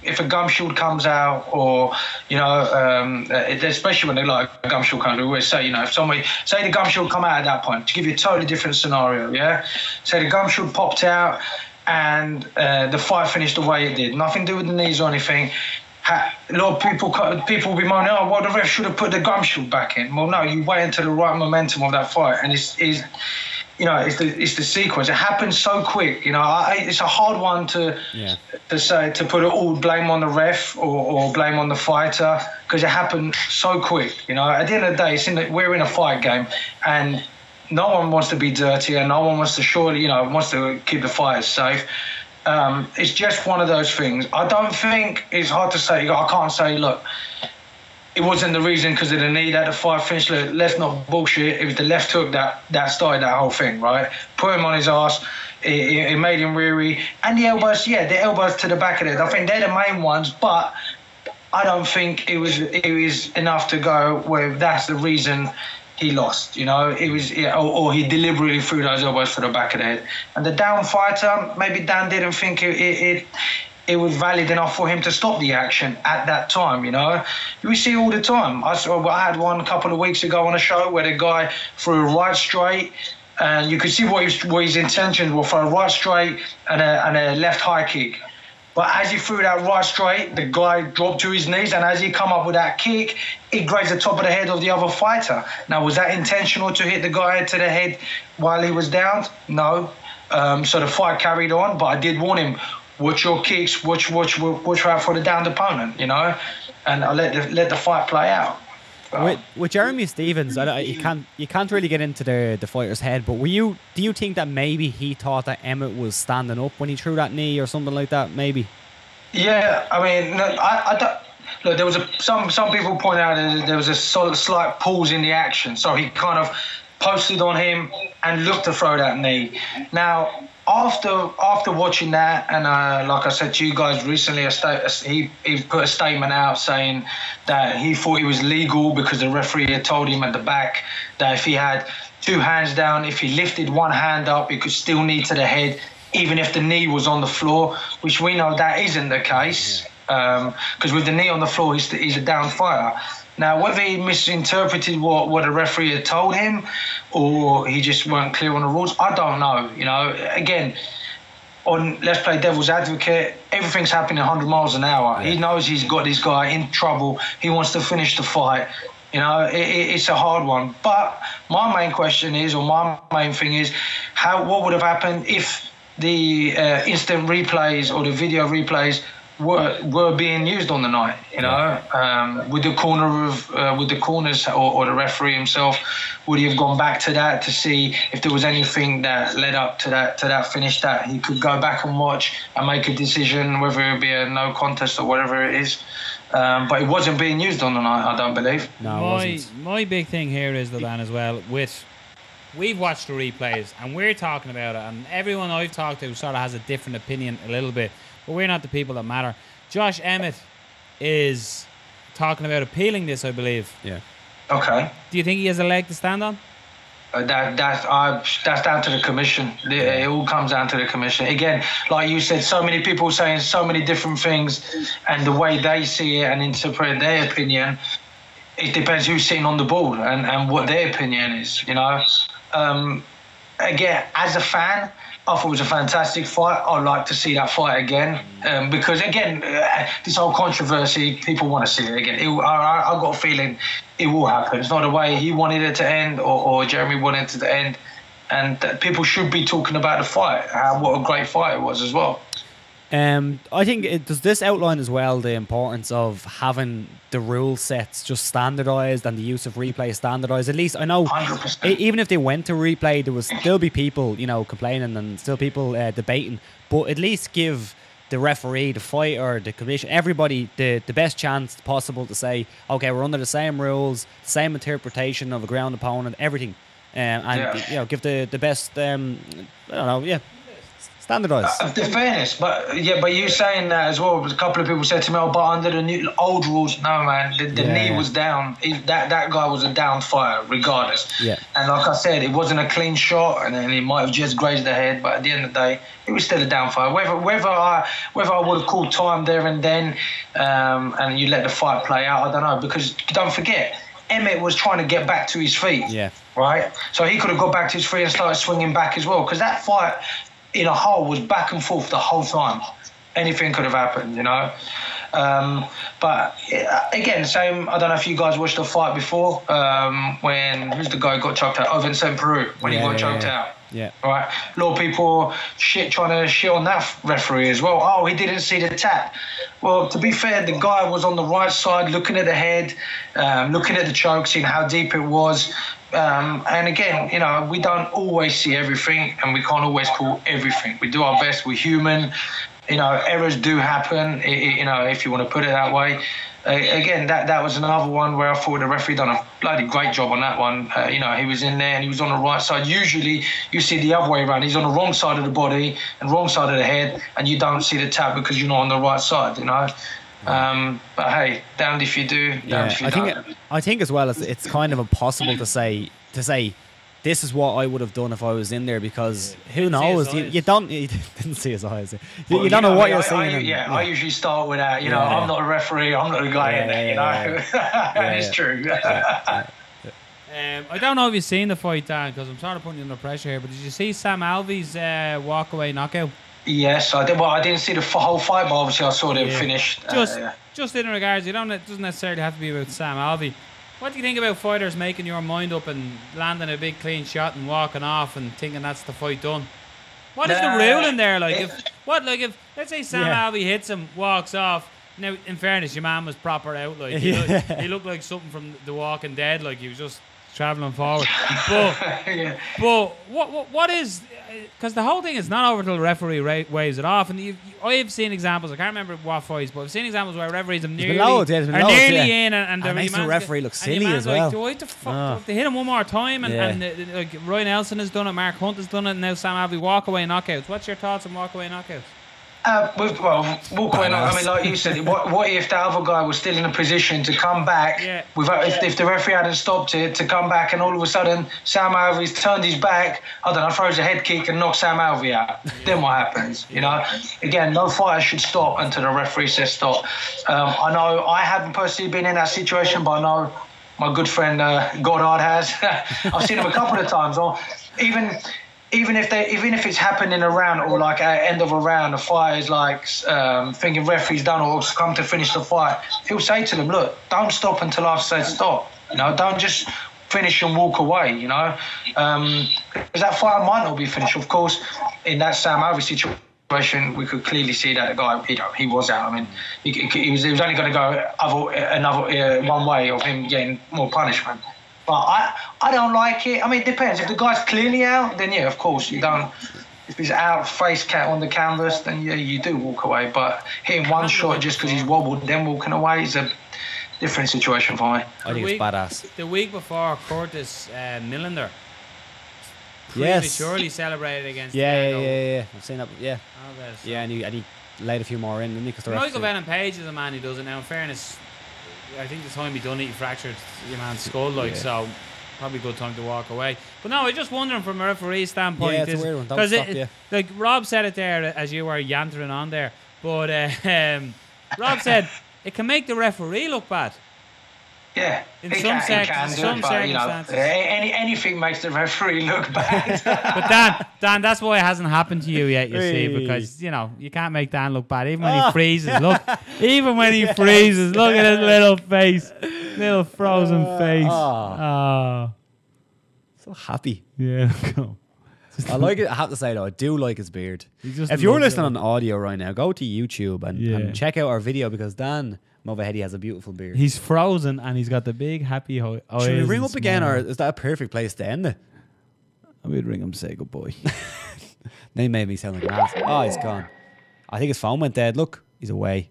Speaker 5: if a gum shield comes out, or especially when a gum shield comes, we always say if somebody say the gum shield come out at that point, to give you a totally different scenario. Say the gum shield popped out and the fight finished the way it did. Nothing to do with the knees or anything. A lot of people will be moaning, the ref should have put the gum shield back in. Well, no, you wait until the right momentum of that fight, and it's the sequence. It happens so quick. It's a hard one to say, to put all blame on the ref or blame on the fighter, because it happened so quick. At the end of the day, we're in a fight game, and no one wants to be dirty, and no one wants to wants to keep the fighters safe. It's just one of those things. I don't think it's hard to say. I can't say, look, it wasn't the reason because of the knee that the fight finished. Look, let's not bullshit. It was the left hook that started that whole thing, right? Put him on his ass. It made him weary. And the elbows, the elbows to the back of it. I think they're the main ones, but I don't think it was enough to go where that's the reason he lost. It was, or he deliberately threw those elbows to the back of the head. And the down fighter, maybe Dan didn't think it was valid enough for him to stop the action at that time. We see it all the time. I had one a couple of weeks ago on a show where the guy threw a right straight, and you could see what his intentions were, for a right straight and a left high kick. But as he threw that right straight, the guy dropped to his knees, and as he come up with that kick, it grazed the top of the head of the other fighter. Now, was that intentional to hit the guy to the head while he was down? No. So the fight carried on, but I did warn him, watch your kicks, watch out for the downed opponent, and I let the fight play out.
Speaker 3: With Jeremy Stephens, you can't really get into the fighter's head, but do you think that maybe he thought that Emmett was standing up when he threw that knee or something like that? Maybe.
Speaker 5: Yeah, I mean, I don't. Look, there was some people point out that there was a slight pause in the action, so he kind of posted on him and looked to throw that knee. Now, after watching that, and like I said to you guys recently, he put a statement out saying that he thought it was legal because the referee had told him at the back that if he had two hands down, if he lifted one hand up, it could still knee to the head, even if the knee was on the floor, which we know that isn't the case, because with the knee on the floor, he's a down fighter. Now, whether he misinterpreted what the referee had told him, or he just weren't clear on the rules, I don't know. Again, let's play devil's advocate, everything's happening 100 miles an hour. He knows he's got this guy in trouble. He wants to finish the fight. It's a hard one. But my main question is, or my main thing is, what would have happened if the instant replays or the video replays were being used on the night, with the corners or the referee himself, would he have gone back to that to see if there was anything that led up to that finish that he could go back and watch and make a decision whether it would be a no contest or whatever it is. But it wasn't being used on the night, I don't believe.
Speaker 3: No,
Speaker 1: my big thing here is, Dan, as well, we've watched the replays and we're talking about it, and everyone I've talked to sort of has a different opinion a little bit. But we're not the people that matter. Josh Emmett is talking about appealing this, I believe.
Speaker 3: Yeah.
Speaker 5: Okay.
Speaker 1: Do you think he has a leg to stand on?
Speaker 5: That's down to the commission. It all comes down to the commission. Again, like you said, so many people saying so many different things, and the way they see it and interpret their opinion, it depends who's sitting on the board and what their opinion is. Again, as a fan, I thought it was a fantastic fight. I'd like to see that fight again, because again, this whole controversy, people want to see it again. I got a feeling it will happen. It's not the way he wanted it to end, or Jeremy wanted it to end, and people should be talking about the fight. What a great fight it was as well.
Speaker 3: I think does this outline as well the importance of having the rule sets just standardized and the use of replay standardized. At least I know
Speaker 5: 100%.
Speaker 3: even if they went to replay, there was still be people, complaining and still people debating. But at least give the referee, the fighter, the commission, everybody the best chance possible to say, okay, we're under the same rules, same interpretation of a ground opponent, everything, give the best. Standardised.
Speaker 5: The fairness, but you saying that as well. A couple of people said to me, "Oh, but under the new old rules, no, man, the knee was down. That guy was a down fighter, regardless."
Speaker 3: Yeah.
Speaker 5: And like I said, it wasn't a clean shot, and then he might have just grazed the head. But at the end of the day, it was still a down fighter. Whether I would have called time there and then, and you let the fight play out, I don't know. Because don't forget, Emmett was trying to get back to his feet.
Speaker 3: Yeah.
Speaker 5: Right. So he could have got back to his feet and started swinging back as well. Because that fight in a whole was back and forth the whole time. Anything could have happened, But again, same. I don't know if you guys watched the fight before. When who's the guy who got choked out? Oh, Vincent Peru when he got choked out.
Speaker 3: Yeah.
Speaker 5: Right. A lot of people trying to shit on that referee as well. Oh, he didn't see the tap. Well, to be fair, the guy was on the right side, looking at the head, looking at the choke, seeing how deep it was. And again, we don't always see everything, and we can't always call everything. We do our best. We're human. Errors do happen. If you want to put it that way. Again, that was another one where I thought the referee done a bloody great job on that one. He was in there and he was on the right side. Usually, you see the other way around. He's on the wrong side of the body and wrong side of the head, and you don't see the tap because you're not on the right side. But hey, damned if you do, damned if you don't.
Speaker 3: I think as well, it's kind of impossible to say this is what I would have done if I was in there, because who knows? You didn't see his eyes. You don't know what you're seeing.
Speaker 5: I usually start with that. I'm not a referee. I'm not a guy in there. It's true.
Speaker 1: I don't know if you've seen the fight, Dan, because I'm sort of putting you under pressure here. But did you see Sam Alvey's walk-away knockout?
Speaker 5: Yes, I did. Well, I didn't see the whole fight, but obviously I saw it finished.
Speaker 1: Just in regards, it doesn't necessarily have to be about Sam Alvey. What do you think about fighters making your mind up and landing a big clean shot and walking off and thinking that's the fight done? What is the rule in there? If let's say Sam Alvey hits him, walks off. Now, in fairness, your man was proper out. He looked like something from The Walking Dead. Like he was just travelling forward. But what is? Because the whole thing is not over till the referee waves it off. And I've seen examples. I can't remember what fights, but I've seen examples where referees are nearly in, and
Speaker 3: it makes the referee look silly as well.
Speaker 1: Do I have to hit him one more time? And like Ryan Nelson has done it, Mark Hunt has done it, and now Sam Alvey walk-away knockouts. What's your thoughts on walk-away knockouts?
Speaker 5: Walk-away knockouts. I mean, like you said, what if the other guy was still in a position to come back? If the referee hadn't stopped it, to come back, and all of a sudden Sam Alvey's turned his back, I don't know, throws a head kick and knocks Sam Alvey out. Then what happens? Again, no fighter should stop until the referee says stop. I know I haven't personally been in that situation, but I know my good friend Goddard has. I've seen him a couple of times. Or even if it's happened in a round, or like at the end of a round, the fight is like thinking referee's done or come to finish the fight, he'll say to them, look, don't stop until I've said stop. Don't just finish and walk away. Because that fight might not be finished. Of course, in that Sam Alvey situation, we could clearly see that the guy, he was out. I mean, he was only going to go another one way of him getting more punishment. But I don't like it. I mean, it depends. If the guy's clearly out, then of course you don't. If he's out face cat on the canvas, then you do walk away. But hitting one shot just because he's wobbled, then walking away is a different situation for me.
Speaker 3: I think it's badass.
Speaker 1: The week before, Curtis Millender prematurely celebrated against
Speaker 3: Yeah. I've seen that. Yeah.
Speaker 1: Okay, so.
Speaker 3: Yeah, and he laid a few more in, didn't he?
Speaker 1: Michael Venom Page is a man who does it now. In fairness, I think the time he done it, he fractured your man's skull, so probably a good time to walk away. But no, I'm just wondering from a referee standpoint.
Speaker 3: Yeah, it's a weird one. Don't stop,
Speaker 1: like Rob said it there as you were yantering on there, but Rob said it can make the referee look bad.
Speaker 5: Yeah,
Speaker 1: in some circumstances.
Speaker 5: Anything makes the referee look bad.
Speaker 1: But Dan, that's why it hasn't happened to you yet, you see, because, you can't make Dan look bad. Even when he freezes, look. Even when he freezes, look at his little face. Little frozen face.
Speaker 3: So happy.
Speaker 1: Yeah, cool.
Speaker 3: I like it. I have to say though, I do like his beard.
Speaker 1: just
Speaker 3: If you're
Speaker 1: loves
Speaker 3: listening
Speaker 1: it.
Speaker 3: on audio right now, go to YouTube and
Speaker 1: Yeah.
Speaker 3: check out our video because Dan Movahedi has a beautiful beard.
Speaker 1: He's frozen and he's got the big happy eyes.
Speaker 3: Should we ring
Speaker 1: and
Speaker 3: up again, or
Speaker 1: smile.
Speaker 3: is that a perfect place to end it?
Speaker 1: I would ring him, say goodbye.
Speaker 3: They made me sound like an ass. Oh, he's gone. I think his phone went dead. Look, he's away.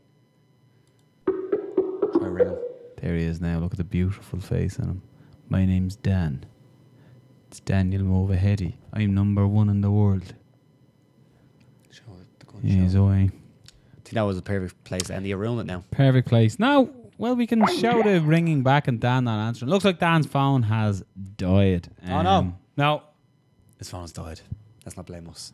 Speaker 3: Try ring him.
Speaker 1: There he is now. Look at the beautiful face on him. My name's Dan. It's Daniel Movahedi. I'm #1 in the world.
Speaker 3: Show it, the gun
Speaker 1: Yeah, he's
Speaker 3: show.
Speaker 1: away.
Speaker 3: I think that was a perfect place to end. You're ruining it now.
Speaker 1: Perfect place. Now, well, we can show the ringing back and Dan not answering. Looks like Dan's phone has died.
Speaker 3: Oh, no.
Speaker 1: No.
Speaker 3: His phone's died. Let's not blame us.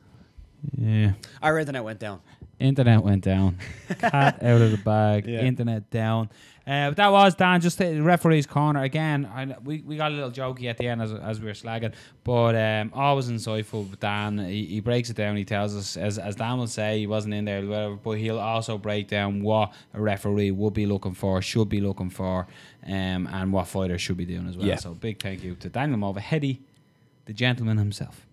Speaker 1: Yeah.
Speaker 3: Our internet went down.
Speaker 1: Internet went down. Cat out of the bag.
Speaker 3: Yeah.
Speaker 1: Internet down. But that was Dan, just the referee's corner. Again, we got a little jokey at the end as we were slagging. But always insightful with Dan. He breaks it down. He tells us, as Dan will say, he wasn't in there, whatever, but he'll also break down what a referee would be looking for, should be looking for, and what fighters should be doing as well.
Speaker 3: Yeah.
Speaker 1: So big thank you to Daniel Movahedi, the gentleman himself.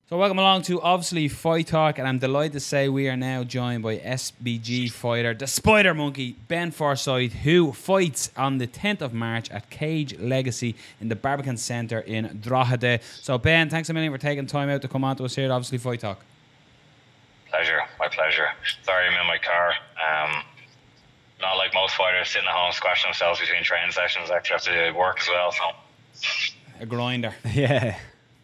Speaker 1: So welcome along to obviously Fight Talk, and I'm delighted to say we are now joined by SBG fighter, the Spider Monkey, Ben Forsyth, who fights on the 10th of March at Cage Legacy in the Barbican Centre in Drogheda. So Ben, thanks a million for taking time out to come on to us here at obviously Fight Talk.
Speaker 6: Pleasure, my pleasure. Sorry I'm in my car. Not like most fighters sitting at home squashing themselves between training sessions. I actually have to work as well, so...
Speaker 1: A grinder.
Speaker 3: Yeah.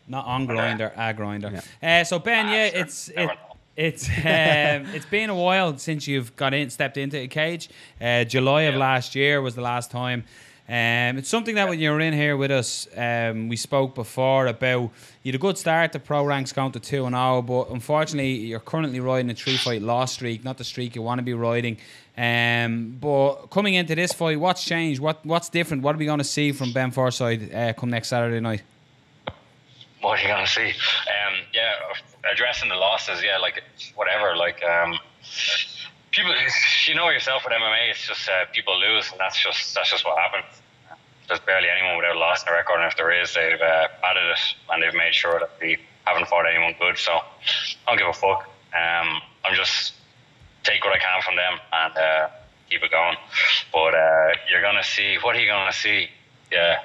Speaker 1: Not on grinder, a grinder. So Ben,
Speaker 6: sure.
Speaker 1: it's been a while since you've stepped into a cage. July of last year was the last time. It's something that when you were in here with us, we spoke before about you had a good start. The pro ranks going to 2-0, but unfortunately you're currently riding a 3-fight loss streak, not the streak you want to be riding. But coming into this fight, what's changed? What's different? What are we going to see from Ben Forsyth come next Saturday night?
Speaker 6: What are you going to see? Addressing the losses, like, whatever. Like, people, you know yourself with MMA, it's just people lose, and that's just what happens. There's barely anyone without a loss in the record, and if there is, they've added it, and they've made sure that we haven't fought anyone good, so I don't give a fuck. I'm just take what I can from them and keep it going. But you're going to see, what are you going to see? Yeah.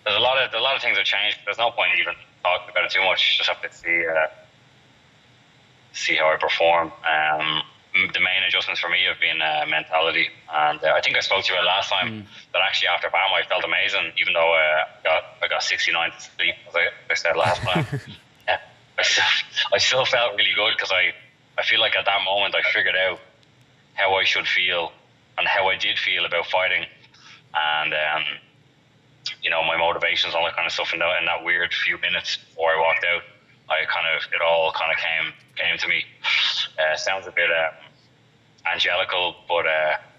Speaker 6: There's a lot of things have changed. There's no point even talking about it too much. Just have to see how I perform. The main adjustments for me have been mentality, and I think I spoke to you last time that actually after BAM I felt amazing, even though I got 69 to sleep, as I said last time. Yeah, I still felt really good because I feel like at that moment I figured out how I should feel and how I did feel about fighting, and my motivations, all that kind of stuff. In that weird few minutes before I walked out, it all kind of came to me. Sounds a bit angelical, but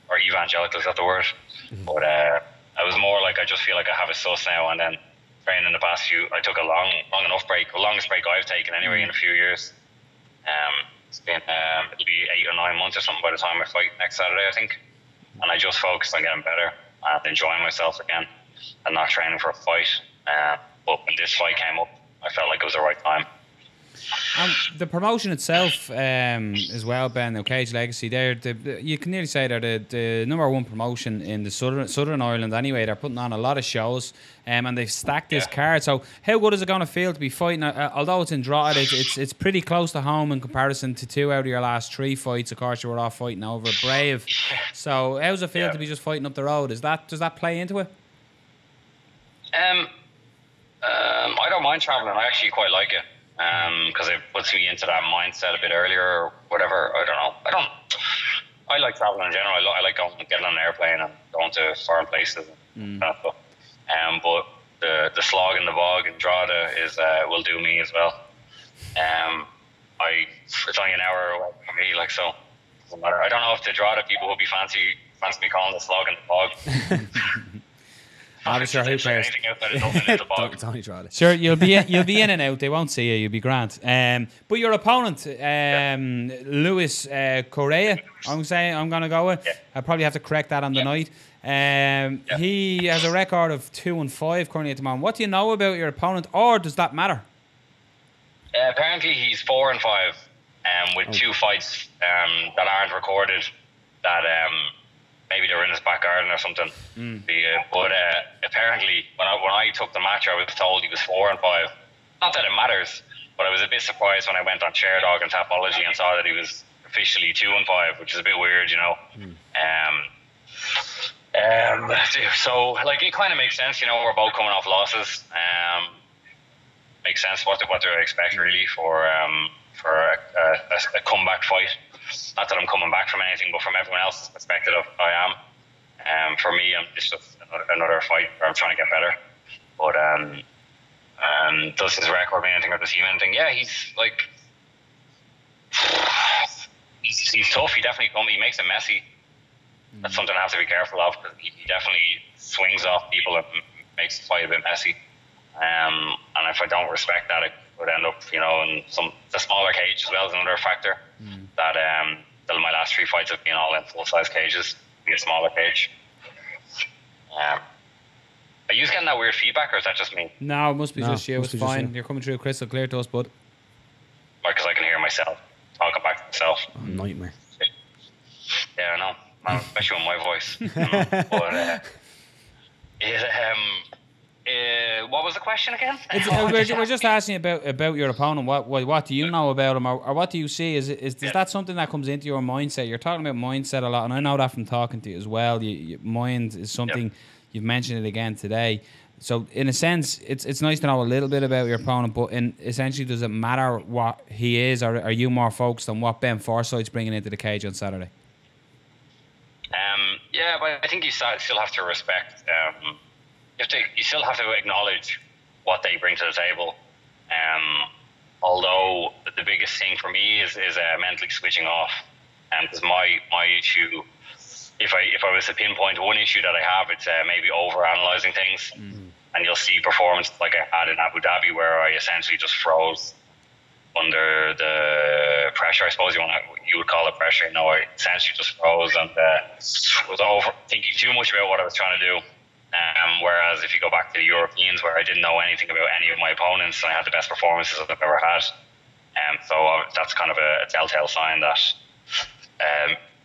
Speaker 6: or evangelical, is that the word? But I was more like, I just feel like I have a sus now. And then training in the past I took a long enough break, the longest break I've taken anyway in a few years. It's been it'll be 8 or 9 months or something by the time I fight next Saturday, I think. And I just focused on getting better and enjoying myself again, and not training for a fight. But when this fight came up, I felt like it was the right time.
Speaker 1: The promotion itself, as well, Ben, the Cage Legacy, you can nearly say they're the #1 promotion in the Southern Ireland anyway. They're putting on a lot of shows, and they've stacked this card. So how good is it going to feel to be fighting? Although it's in Drogheda, it's pretty close to home in comparison to 2 out of your last 3 fights. Of course, you were off fighting over Brave. So how does it feel to be just fighting up the road? Does that play into it?
Speaker 6: I don't mind traveling. I actually quite like it. Because it puts me into that mindset a bit earlier or whatever. I don't know. I like traveling in general. I like getting on an airplane and going to foreign places and that stuff. But the slog and the bog in Drogheda will do me as well. It's only an hour away from me, like, so it doesn't matter. I don't know if the Drogheda people would be fancy me calling the slog and the bog.
Speaker 1: I'm sure who cares.
Speaker 3: It's only Drogheda.
Speaker 1: Sure, you'll be in and out. They won't see you. You'll be grand. But your opponent, Luis Correa, I'm going to go with. I probably have to correct that on the night. He has a record of 2-5 currently at the moment. What do you know about your opponent, or does that matter?
Speaker 6: Apparently, he's 4-5, with 2 fights that aren't recorded. That maybe they're in his back garden or something. But apparently, when I took the match, I was told he was 4-5. Not that it matters, but I was a bit surprised when I went on Sherdog and Tapology and saw that he was officially 2-5, which is a bit weird, you know. So like it kind of makes sense, you know. We're both coming off losses. Makes sense what to expect really for a comeback fight. Not that I'm coming back from anything, but from everyone else's perspective, I am. For me, it's just another fight where I'm trying to get better. But does his record mean anything, or does he mean anything? Yeah, he's like he's tough. He makes it messy. That's something I have to be careful of, because he definitely swings off people and makes the fight a bit messy. And if I don't respect that, it would end up, you know, in the smaller cage as well is another factor. That my last 3 fights have been all in full-size cages, be a smaller cage. Are you getting that weird feedback, or is that just me?
Speaker 1: No, it must be just you. It's fine. You're coming through crystal clear to us, bud.
Speaker 6: Because I can hear myself talking back to myself.
Speaker 3: Nightmare.
Speaker 6: Yeah, I know. Especially with my voice. What was the question again?
Speaker 1: We're just asking about your opponent. What do you know about him, or what do you see? Is that something that comes into your mindset? You're talking about mindset a lot, and I know that from talking to you as well. Mind is something you've mentioned it again today. So in a sense, it's nice to know a little bit about your opponent, but essentially, does it matter what he is, or are you more focused on what Ben Forsyth's bringing into the cage on Saturday?
Speaker 6: Yeah, but I think you still have to respect. You still have to acknowledge what they bring to the table. Although the biggest thing for me is mentally switching off. Because my issue, if I was to pinpoint one issue that I have, it's maybe over analyzing things. And you'll see performance like I had in Abu Dhabi, where I essentially just froze under the pressure. I suppose you would call it pressure. You know, I essentially just froze and was thinking too much about what I was trying to do. Whereas if you go back to the Europeans, where I didn't know anything about any of my opponents, and I had the best performances I've ever had. So that's kind of a telltale sign that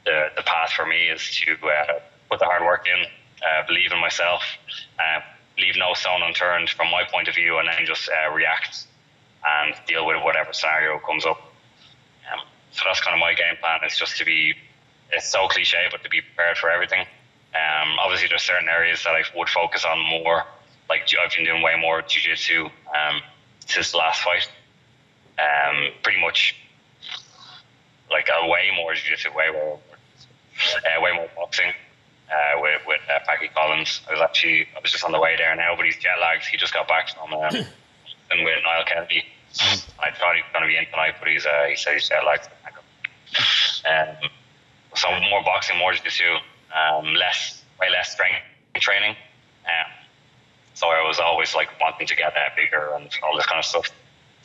Speaker 6: the path for me is to put the hard work in, believe in myself, leave no stone unturned from my point of view, and then just react and deal with whatever scenario comes up. So that's kind of my game plan, is just to be, it's so cliche, but to be prepared for everything. Obviously there's certain areas that I would focus on more, like I've been doing way more jiu-jitsu since the last fight. Pretty much like way more jiu-jitsu, way more boxing with Packy Collins. I was just on the way there now, but he's jet lagged. He just got back from and with Niall Kennedy. I thought he was going to be in tonight, but he said he's jet lagged. So more boxing, more jiu-jitsu, way less strength training. So I was always like wanting to get bigger and all this kind of stuff.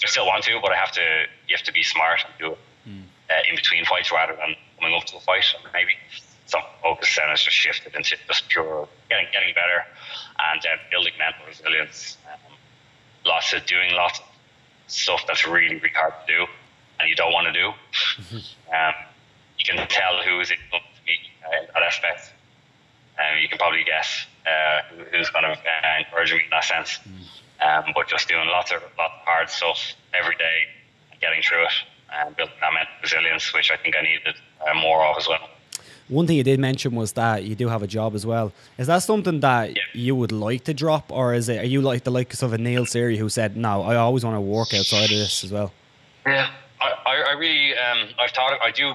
Speaker 6: I still want to, but you have to be smart and do it in between fights rather than coming up to a fight. And maybe some focus then has just shifted into just pure getting better and building mental resilience. Lots of stuff that's really, really hard to do and you don't want to do. You can tell who's in that aspect. You can probably guess who's going to encourage me in that sense. But just doing lots of hard stuff every day and getting through it and building that mental resilience, which I think I needed more of as well.
Speaker 3: One thing you did mention was that you do have a job as well. Is that something that you would like to drop, or are you like the likes of a Neil Seary who said, no, I always want to work outside of this as well?
Speaker 6: Yeah, I really, I've thought I do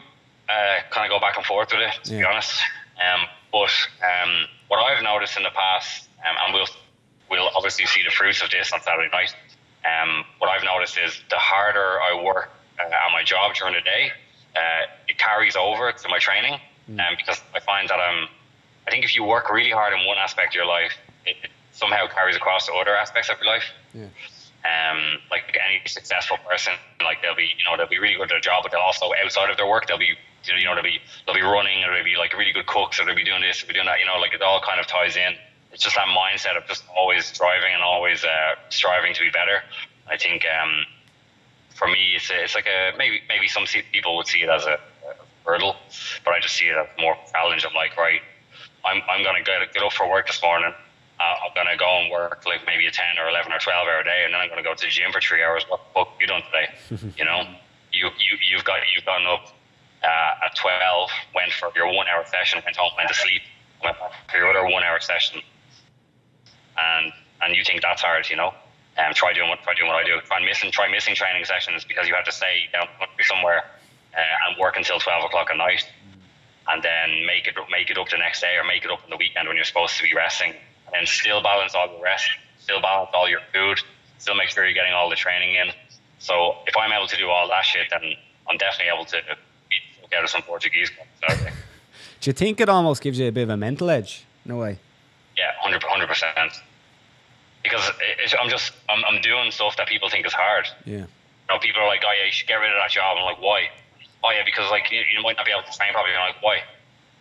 Speaker 6: kind of go back and forth with it, to be honest. But what I've noticed in the past, and we'll obviously see the fruits of this on Saturday night, what I've noticed is the harder I work at my job during the day, it carries over to my training. Because I find that I think if you work really hard in one aspect of your life, it somehow carries across to other aspects of your life. Like any successful person, like they'll be really good at their job, but they'll also outside of their work they'll be You know, they'll be running, or they'll be like really good cooks, or they'll be doing this, they'll be doing that. You know, like it all kind of ties in. It's just that mindset of just always driving and always striving to be better. I think for me, it's like maybe some people would see it as a hurdle, but I just see it as more challenge. I'm like, right, I'm gonna get up for work this morning. I'm gonna go and work like maybe a 10 or 11 or 12 hour day, and then I'm gonna go to the gym for 3 hours. What the fuck have you done today? You know, you've gotten up at 12, went for your 1 hour session, went home, went to sleep, went back for your other 1 hour session, and you think that's hard, you know? Try doing what I do. Try missing training sessions because you have to stay down somewhere and work until 12 o'clock at night, and then make it up the next day, or make it up on the weekend when you're supposed to be resting, and still balance all your rest, still balance all your food, still make sure you're getting all the training in. So if I'm able to do all that shit, then I'm definitely able to beat out of some Portuguese. Do
Speaker 3: you think it almost gives you a bit of a mental edge? No way.
Speaker 6: Yeah, 100%. Because I'm doing stuff that people think is hard.
Speaker 3: Yeah.
Speaker 6: You know, people are like, oh yeah, you should get rid of that job. I'm like, why? Oh yeah, because like you might not be able to train properly. I'm like, why?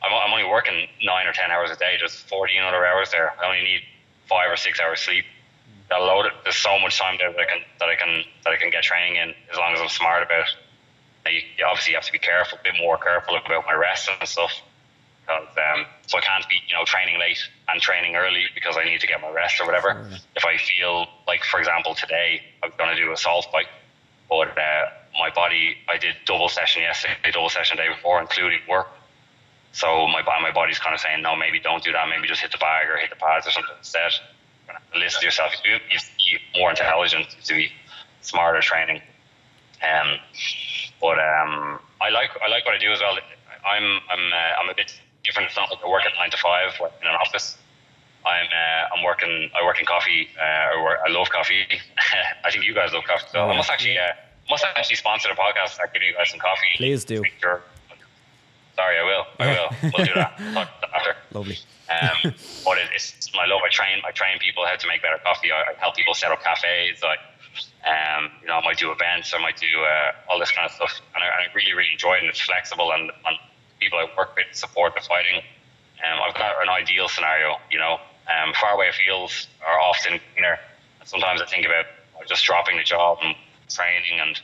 Speaker 6: I'm only working 9 or 10 hours a day. There's 14 other hours there. I only need 5 or 6 hours sleep. There's so much time there that I can get training in as long as I'm smart about it. Now you obviously have to be a bit more careful about my rest and stuff. So I can't be, you know, training late and training early because I need to get my rest or whatever. Sure. If I feel like, for example, today I was going to do a salt fight, but my body, I did double session yesterday, double session the day before, including work. So my body's kind of saying, no, maybe don't do that. Maybe just hit the bag or hit the pads or something instead. You're going to listen to yourself. You have to be more intelligent, to be smarter training. But I like what I do as well. I'm a bit different. It's not like I work at 9 to 5 in an office. I work in coffee. I love coffee. I think you guys love coffee. So I must actually sponsor the podcast. Start giving you guys some coffee.
Speaker 3: Please do.
Speaker 6: Sorry, I will. We'll do that. We'll talk after.
Speaker 3: Lovely.
Speaker 6: But it's I love. I train people how to make better coffee. I help people set up cafes. You know, I might do events. I might do all this kind of stuff, and I really, really enjoy it. And it's flexible, and people I work with support the fighting. I've got an ideal scenario. You know, faraway fields are often cleaner. Sometimes I think about just dropping the job and training,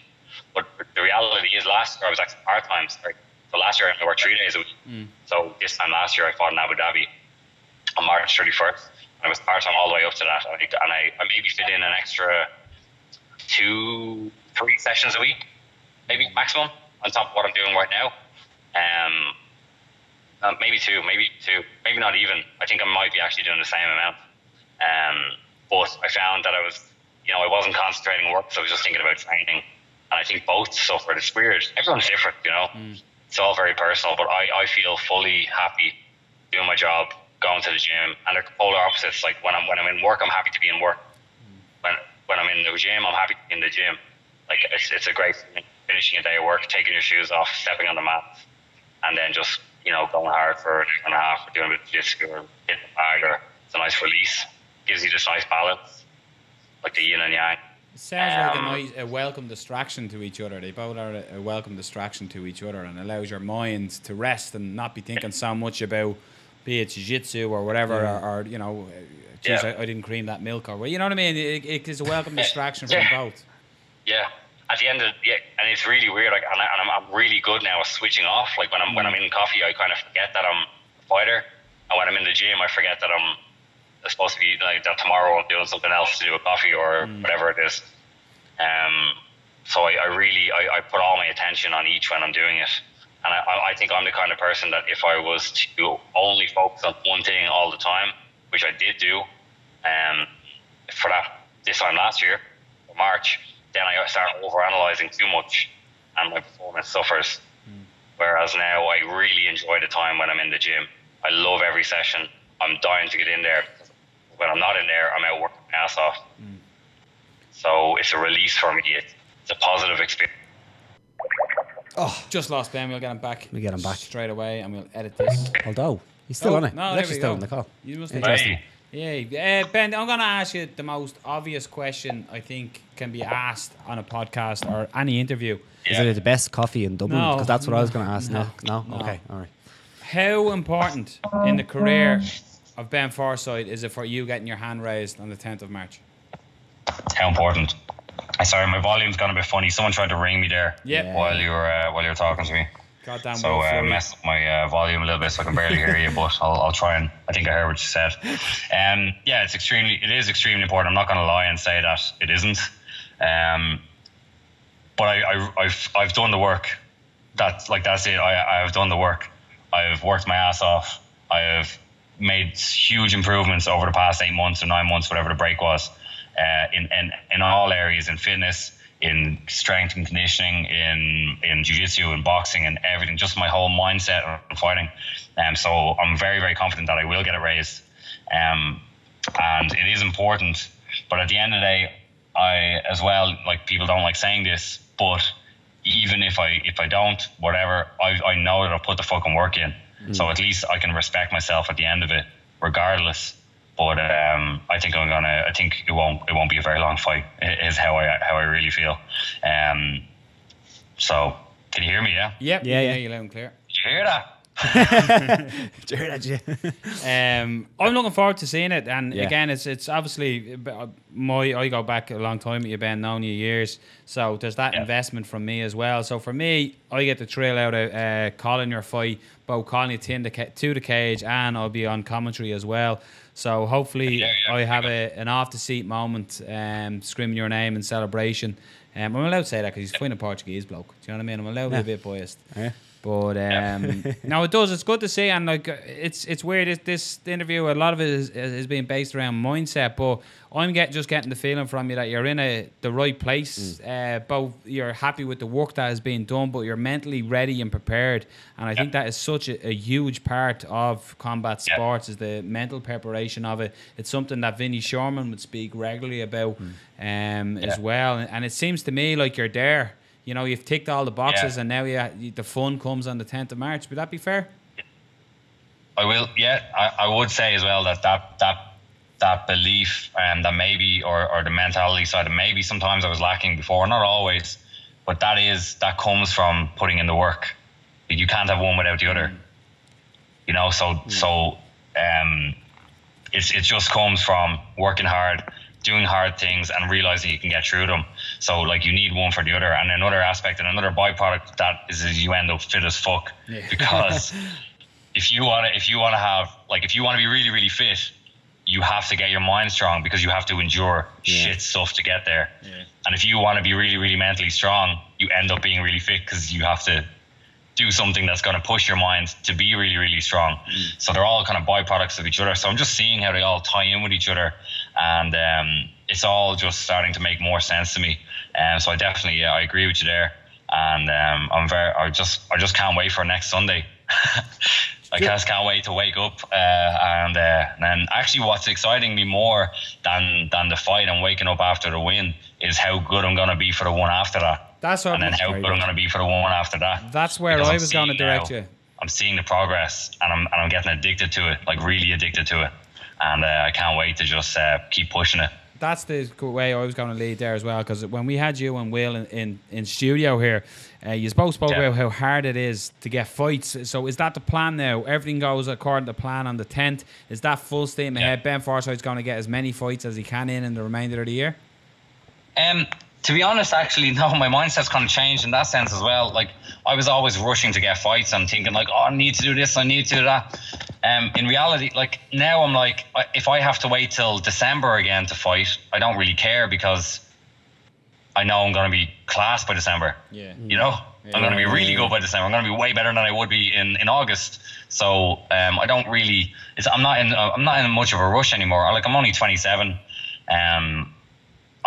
Speaker 6: but the reality is, last year I was actually part-time. So last year I worked 3 days a week. So this time last year I fought in Abu Dhabi on March 31st. And I was part-time all the way up to that. And I maybe fit in an extra 2-3 sessions a week, maybe maximum, on top of what I'm doing right now. Maybe two, maybe not even. I think I might be actually doing the same amount. But I found that I wasn't concentrating on work, so I was just thinking about training. And I think both suffered. It's weird. Everyone's different, you know. It's all very personal, but I feel fully happy doing my job, going to the gym, and they're polar opposites. Like when I'm in work, I'm happy to be in work. When I'm in the gym, I'm happy to be in the gym. Like it's a great feeling, finishing a day of work, taking your shoes off, stepping on the mat, and then just, you know, going hard for an hour and a half, or doing a bit of jiu-jitsu, or hitting the bag, or it's a nice release. Gives you this nice balance, like the yin and yang.
Speaker 1: It sounds like a welcome distraction to each other. They both are a welcome distraction to each other, and allows your mind to rest and not be thinking so much about, be it jiu-jitsu or whatever, or you know, geez, I didn't cream that milk, or you know what I mean. It is a welcome distraction from both. Yeah.
Speaker 6: At the end of and it's really weird. Like, and I'm really good now at switching off. Like when I'm in coffee, I kind of forget that I'm a fighter, and when I'm in the gym, I forget that I'm supposed to be, like, that tomorrow I'm doing something else to do with coffee or whatever it is. So I put all my attention on each when I'm doing it. And I think I'm the kind of person that if I was to only focus on one thing all the time, which I did do, for that this time last year, March, then I start overanalyzing too much and my performance suffers. Whereas now I really enjoy the time when I'm in the gym. I love every session. I'm dying to get in there. When I'm not in there, I'm out working my ass off. So it's a release for me. It's a positive experience.
Speaker 1: Oh, just lost Ben. We'll get him back.
Speaker 3: We get him back
Speaker 1: straight away, and we'll edit this.
Speaker 3: Although he's still on it.
Speaker 1: No,
Speaker 3: he's actually still on the call.
Speaker 1: You must
Speaker 3: interesting.
Speaker 1: Yeah, Ben, I'm going to ask you the most obvious question I think can be asked on a podcast or any interview.
Speaker 3: Is it the best coffee in Dublin?
Speaker 1: No,
Speaker 3: Because that's what I was going to ask.
Speaker 1: no,
Speaker 3: No?
Speaker 1: no.
Speaker 3: Okay, all right.
Speaker 1: How important in the career of Ben Forsyth is it for you getting your hand raised on the 10th of March?
Speaker 6: How important? Sorry, my volume's gone a bit funny. Someone tried to ring me there while you were talking to me.
Speaker 1: Goddamn.
Speaker 6: So messed up my volume a little bit, so I can barely hear you. But I'll try and I think I heard what you said. Yeah, it is extremely important. I'm not going to lie and say that it isn't. But I've done the work. That's it. I've done the work. I've worked my ass off. I have made huge improvements over the past 8 months or 9 months, whatever the break was, in all areas, in fitness, in strength and conditioning, in jiu-jitsu, in boxing, and everything. Just my whole mindset on fighting. So I'm very, very confident that I will get it raised. And it is important. But at the end of the day, I as well, like, people don't like saying this, but even if I don't, whatever, I know that I'll put the fucking work in. So at least I can respect myself at the end of it, regardless. But I think it won't be a very long fight. Is how I really feel. So can you hear me? Yeah.
Speaker 1: Yep. Yeah. You're loud and clear.
Speaker 6: Did you hear that?
Speaker 1: I'm looking forward to seeing it, and again, it's obviously I go back a long time with you, Ben, known you years, so there's that investment from me as well. So for me, I get the thrill out of calling your fight, both calling you to the cage, and I'll be on commentary as well. So hopefully I have an off the seat moment, screaming your name in celebration. I'm allowed to say that because he's fighting a Portuguese bloke. Do you know what I mean? I'm allowed to be a bit biased. Yeah. But no, it does. It's good to see, and like it's weird. This interview, a lot of it is being based around mindset. But I'm getting the feeling from you that you're in the right place. Both you're happy with the work that is being done, but you're mentally ready and prepared. And I think that is such a huge part of combat sports is the mental preparation of it. It's something that Vinny Sherman would speak regularly about as well. And it seems to me like you're there. You know, you've ticked all the boxes, and now the fun comes on the 10th of March. Would that be fair?
Speaker 6: I will. Yeah, I would say as well that belief that maybe or the mentality side, and maybe sometimes I was lacking before, not always, but that comes from putting in the work. You can't have one without the other. You know, so it just comes from working hard, doing hard things, and realizing you can get through them. So like you need one for the other. And another aspect and another byproduct of that is you end up fit as fuck. Because if you want to be really, really fit, you have to get your mind strong, because you have to endure shit stuff to get there. And if you want to be really, really mentally strong, you end up being really fit because you have to do something that's going to push your mind to be really, really strong. So they're all kind of byproducts of each other. So I'm just seeing how they all tie in with each other, and it's all just starting to make more sense to me. So I definitely, I agree with you there, and I just can't wait for next Sunday. I just can't wait to wake up, and then actually what's exciting me more than the fight and waking up after the win is how good I'm going to be for the one after that. How good I'm going to be for the one after that.
Speaker 1: That's where I was going to direct you.
Speaker 6: I'm seeing the progress, and I'm getting addicted to it, like really addicted to it, and I can't wait to just keep pushing it.
Speaker 1: That's the way I was going to lead there as well, because when we had you and Will in studio here, you both spoke about how hard it is to get fights. So is that the plan now? Everything goes according to plan on the 10th. Is that full steam ahead? Ben Forsyth's going to get as many fights as he can in the remainder of the year?
Speaker 6: To be honest, actually, no, my mindset's kind of changed in that sense as well. Like, I was always rushing to get fights and thinking like, oh, I need to do this, I need to do that. In reality, like, now I'm like, if I have to wait till December again to fight, I don't really care, because I know I'm going to be class by December. You know, I'm going to be really good by December. I'm going to be way better than I would be in August. So I don't really, I'm not in much of a rush anymore. Like, I'm only 27.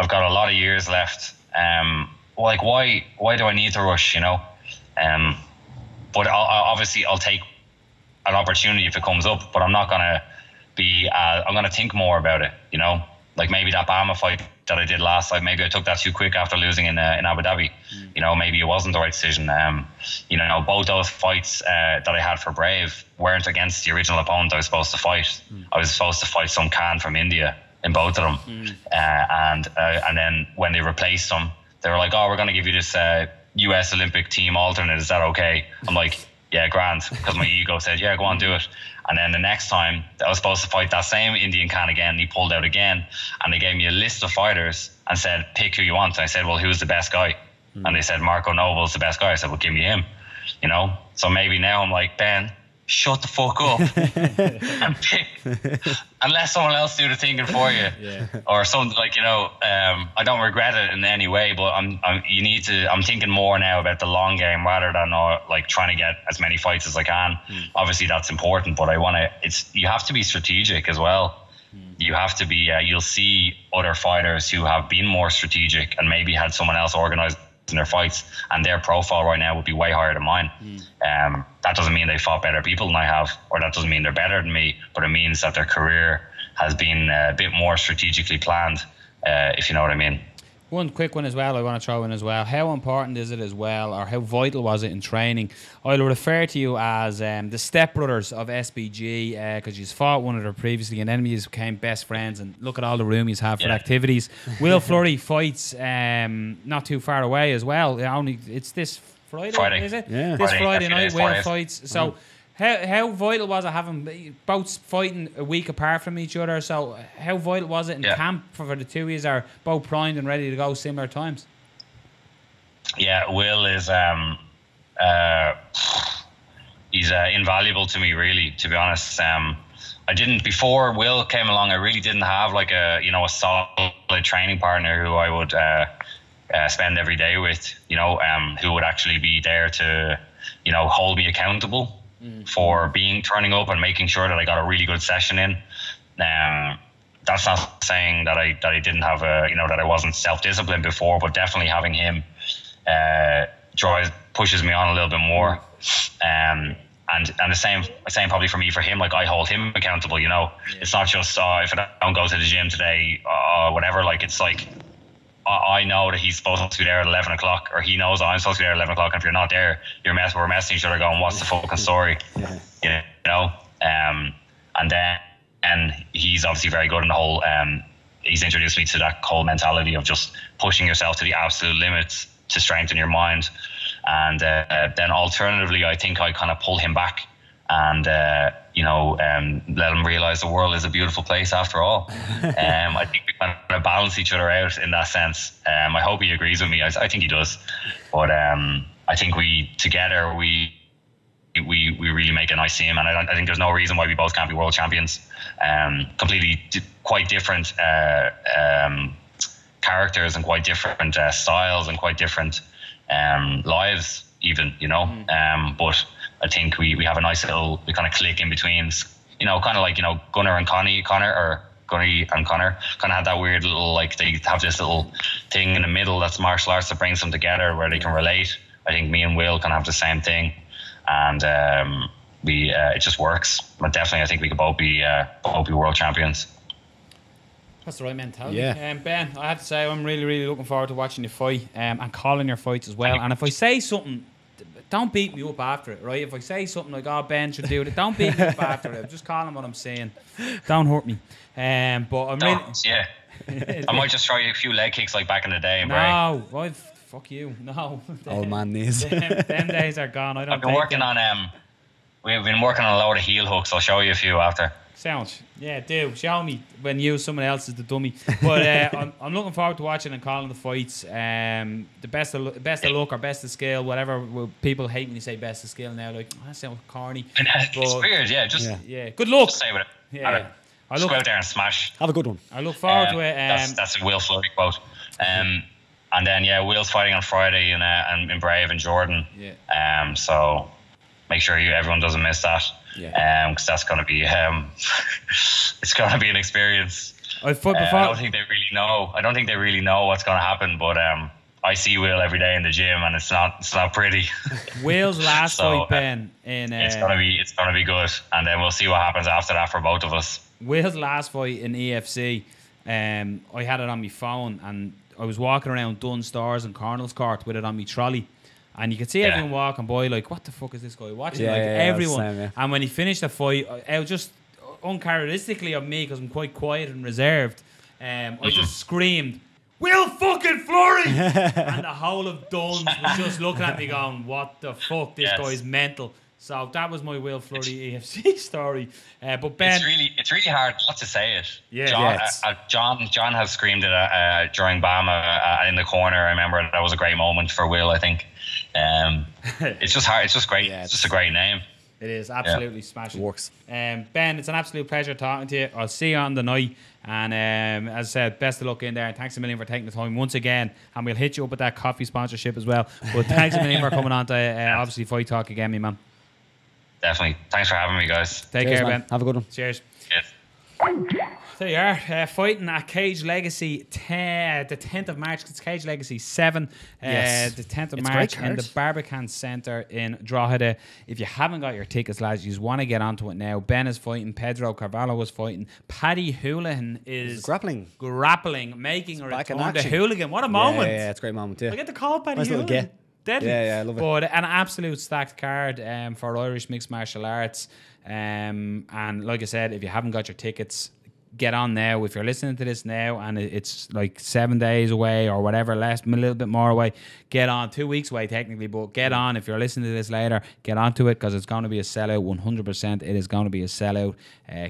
Speaker 6: I've got a lot of years left. Like, why do I need to rush, you know? But I'll take an opportunity if it comes up, but I'm not going to be, I'm going to think more about it, you know? Like maybe that Bama fight that I did last time, maybe I took that too quick after losing in Abu Dhabi. You know, maybe it wasn't the right decision. You know, both those fights that I had for Brave weren't against the original opponent I was supposed to fight. I was supposed to fight some Khan from India in both of them. And then when they replaced them, they were like, oh, we're going to give you this US Olympic team alternate. Is that okay? I'm like, yeah, grand. Because my ego said, yeah, go on, do it. And then the next time, I was supposed to fight that same Indian Khan again, and he pulled out again. And they gave me a list of fighters and said, pick who you want. And I said, well, who's the best guy? And they said, Marco Noble's the best guy. I said, well, give me him. You know? So maybe now I'm like, Ben, shut the fuck up and pick. And let someone else do the thinking for you. Or something like, you know, I don't regret it in any way, but I'm thinking more now about the long game rather than like trying to get as many fights as I can. Obviously that's important, but you have to be strategic as well. You have to be, you'll see other fighters who have been more strategic and maybe had someone else organize in their fights, and their profile right now would be way higher than mine. That doesn't mean they fought better people than I have, or that doesn't mean they're better than me, but it means that their career has been a bit more strategically planned, if you know what I mean.
Speaker 1: One quick one as well I want to throw in as well. How important is it as well, or how vital was it in training? I'll refer to you as the stepbrothers of SBG, because you fought one another previously and then you became best friends, and look at all the room you have for activities. Will Flurry fights not too far away as well. It's this Friday, is it? Yeah. This Friday night, Will fights. So how vital was it having both fighting a week apart from each other? So how vital was it in camp for the two of you are both primed and ready to go similar times?
Speaker 6: Yeah, Will is he's invaluable to me, really, to be honest. I didn't, before Will came along, I really didn't have like a solid training partner who I would spend every day with, who would actually be there to, hold me accountable for turning up and making sure that I got a really good session in. That's not saying that I didn't have that I wasn't self-disciplined before, but definitely having him pushes me on a little bit more. And the same probably for me, for him, like I hold him accountable, It's not just if I don't go to the gym today, whatever, like it's like I know that he's supposed to be there at 11 o'clock, or he knows I'm supposed to be there at 11 o'clock, and if you're not there, we're messaging each other going, what's the fucking story? And he's obviously very good in the whole, he's introduced me to that whole mentality of just pushing yourself to the absolute limits to strengthen your mind. And then alternatively, I think I kind of pull him back and, let him realize the world is a beautiful place after all. I think we kind of balance each other out in that sense. I hope he agrees with me. I think he does. But I think we really make a nice team. And I think there's no reason why we both can't be world champions. Completely quite different characters and quite different styles and quite different lives even, but I think we have a nice little, we kind of click in between, kind of like, Gunnar and Connor, or Gunny and Connor kind of had that weird little, like they have this little thing in the middle that's martial arts that brings them together where they can relate. I think me and Will kind of have the same thing, and it just works. But definitely I think we could both be world champions.
Speaker 1: That's the right mentality.
Speaker 3: Yeah.
Speaker 1: Ben, I have to say I'm really, really looking forward to watching you fight and calling your fights as well. And if I say something, don't beat me up after it, right? If I say something like, oh, Ben should do it, don't beat me up after it. Just call him what I'm saying. Don't hurt me. But I'm really...
Speaker 6: Yeah. I might just try a few leg kicks like back in the day.
Speaker 1: No, why? Fuck you. No.
Speaker 3: Old man knees.
Speaker 1: Them days are gone.
Speaker 6: I've been working on... We've been working on a load of heel hooks. I'll show you a few after.
Speaker 1: Sounds. Yeah, do. Show me when you someone else is the dummy. But I'm looking forward to watching and calling the fights. The best of luck or best of skill, whatever. People hate when you say best of skill now. Like, that sounds corny.
Speaker 6: It's weird, yeah.
Speaker 1: Yeah. Good luck.
Speaker 6: Just say with it.
Speaker 1: Yeah.
Speaker 6: Just go out there and smash.
Speaker 3: Have a good one.
Speaker 1: I look forward to it.
Speaker 6: That's a Will Flurry quote. And then, Will's fighting on Friday in Brave in Jordan.
Speaker 1: Yeah.
Speaker 6: So make sure everyone doesn't miss that.
Speaker 1: Yeah.
Speaker 6: Because that's going to be it's going to be an experience. I don't think they really know. I don't think they really know what's going to happen. But I see Will every day in the gym, and it's not pretty.
Speaker 1: Will's last fight, Ben,
Speaker 6: it's going to be good, and then we'll see what happens after that for both of us.
Speaker 1: Will's last fight in EFC. I had it on my phone, and I was walking around Dunn Stars and Cornell's Court with it on my trolley. And you could see everyone walking by like, what the fuck is this guy watching? Everyone.
Speaker 3: Same.
Speaker 1: And when he finished the fight, I was just uncharacteristically of me, because I'm quite quiet and reserved, I just screamed, Will fucking Flurry! And the whole of Duns was just looking at me going, what the fuck, this guy's mental. So that was my Will Flurry EFC story. But Ben,
Speaker 6: it's really hard not to say it.
Speaker 1: Yeah,
Speaker 6: John has screamed it during Bama in the corner. I remember that was a great moment for Will, I think. It's just hard. It's just great. It's just a great name.
Speaker 1: It is absolutely smashing.
Speaker 3: It works.
Speaker 1: Ben, it's an absolute pleasure talking to you. I'll see you on the night. And as I said, best of luck in there. And thanks a million for taking the time once again. And we'll hit you up with that coffee sponsorship as well. But thanks a million for coming on to obviously Fight Talk again, me man.
Speaker 6: Definitely. Thanks for having me, guys.
Speaker 1: Take care,
Speaker 3: man.
Speaker 1: Ben.
Speaker 3: Have a good one.
Speaker 1: Cheers.
Speaker 6: Yes.
Speaker 1: There you are, fighting at Cage Legacy the 10th of March. It's Cage Legacy 7.
Speaker 3: Yes.
Speaker 1: The 10th of
Speaker 3: It's
Speaker 1: March
Speaker 3: great
Speaker 1: in the Barbican Centre in Drogheda. If you haven't got your tickets, lads, you just want to get onto it now. Ben is fighting. Pedro Carvalho is fighting. Paddy Houlihan is
Speaker 3: grappling,
Speaker 1: making a
Speaker 3: back in
Speaker 1: return to
Speaker 3: action.
Speaker 1: Hooligan. What a moment.
Speaker 3: Yeah, it's a great moment, yeah.
Speaker 1: I get to call Paddy
Speaker 3: Nice little
Speaker 1: Houlihan.
Speaker 3: get.
Speaker 1: Deadly.
Speaker 3: Yeah, I love it.
Speaker 1: But an absolute stacked card for Irish mixed martial arts. And like I said, if you haven't got your tickets, get on now. If you're listening to this now and it's like 7 days away or whatever, less, a little bit more away, get on. 2 weeks away technically, but get on. If you're listening to this later, get onto it, because it's going to be a sellout. 100% it is going to be a sellout.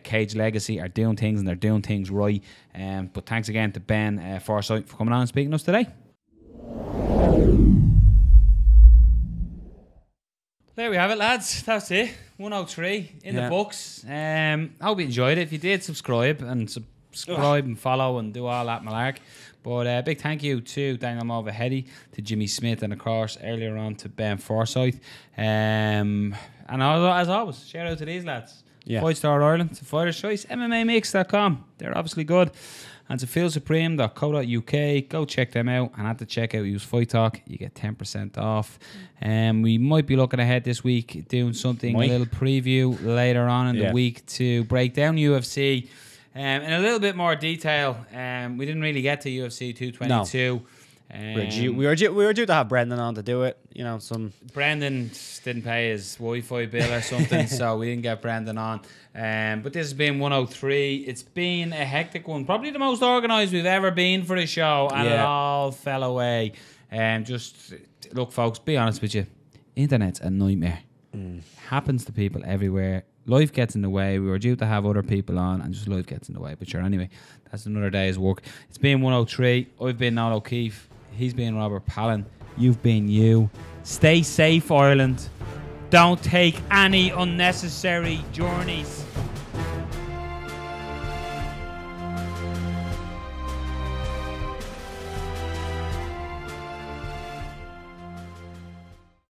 Speaker 1: Cage Legacy are doing things, and they're doing things right. But thanks again to Ben Forsyth for coming on and speaking to us today. There we have it, lads. That's it. 103 in the books. Hope you enjoyed it. If you did, subscribe and follow and do all that malark. But big thank you to Daniel Movahedi, to Jimmy Smith, and of course earlier on to Ben Forsyth. And as always, shout out to these lads. Fight Star Ireland, to Fighter's Choice, MMAMix.com. They're obviously good. And to feelsupreme.co.uk, go check them out. And at the checkout, use Fight Talk, you get 10% off. We might be looking ahead this week, doing something, a little preview later on in the week to break down UFC in a little bit more detail. We didn't really get to UFC 222.
Speaker 3: No. We were due to have Brendan on to do it. You know,
Speaker 1: Brendan didn't pay his Wi-Fi bill or something, so we didn't get Brendan on. But this has been 103. It's been a hectic one, probably the most organised we've ever been for a show, and it all fell away. Just look, folks, be honest with you, internet's a nightmare. Happens to people everywhere. Life gets in the way. We were due to have other people on, and just life gets in the way. But sure, anyway, that's another day's work. It's been 103. I've been Noel O'Keefe. He's been Robert Palin. You've been you. Stay safe, Ireland. Don't take any unnecessary journeys.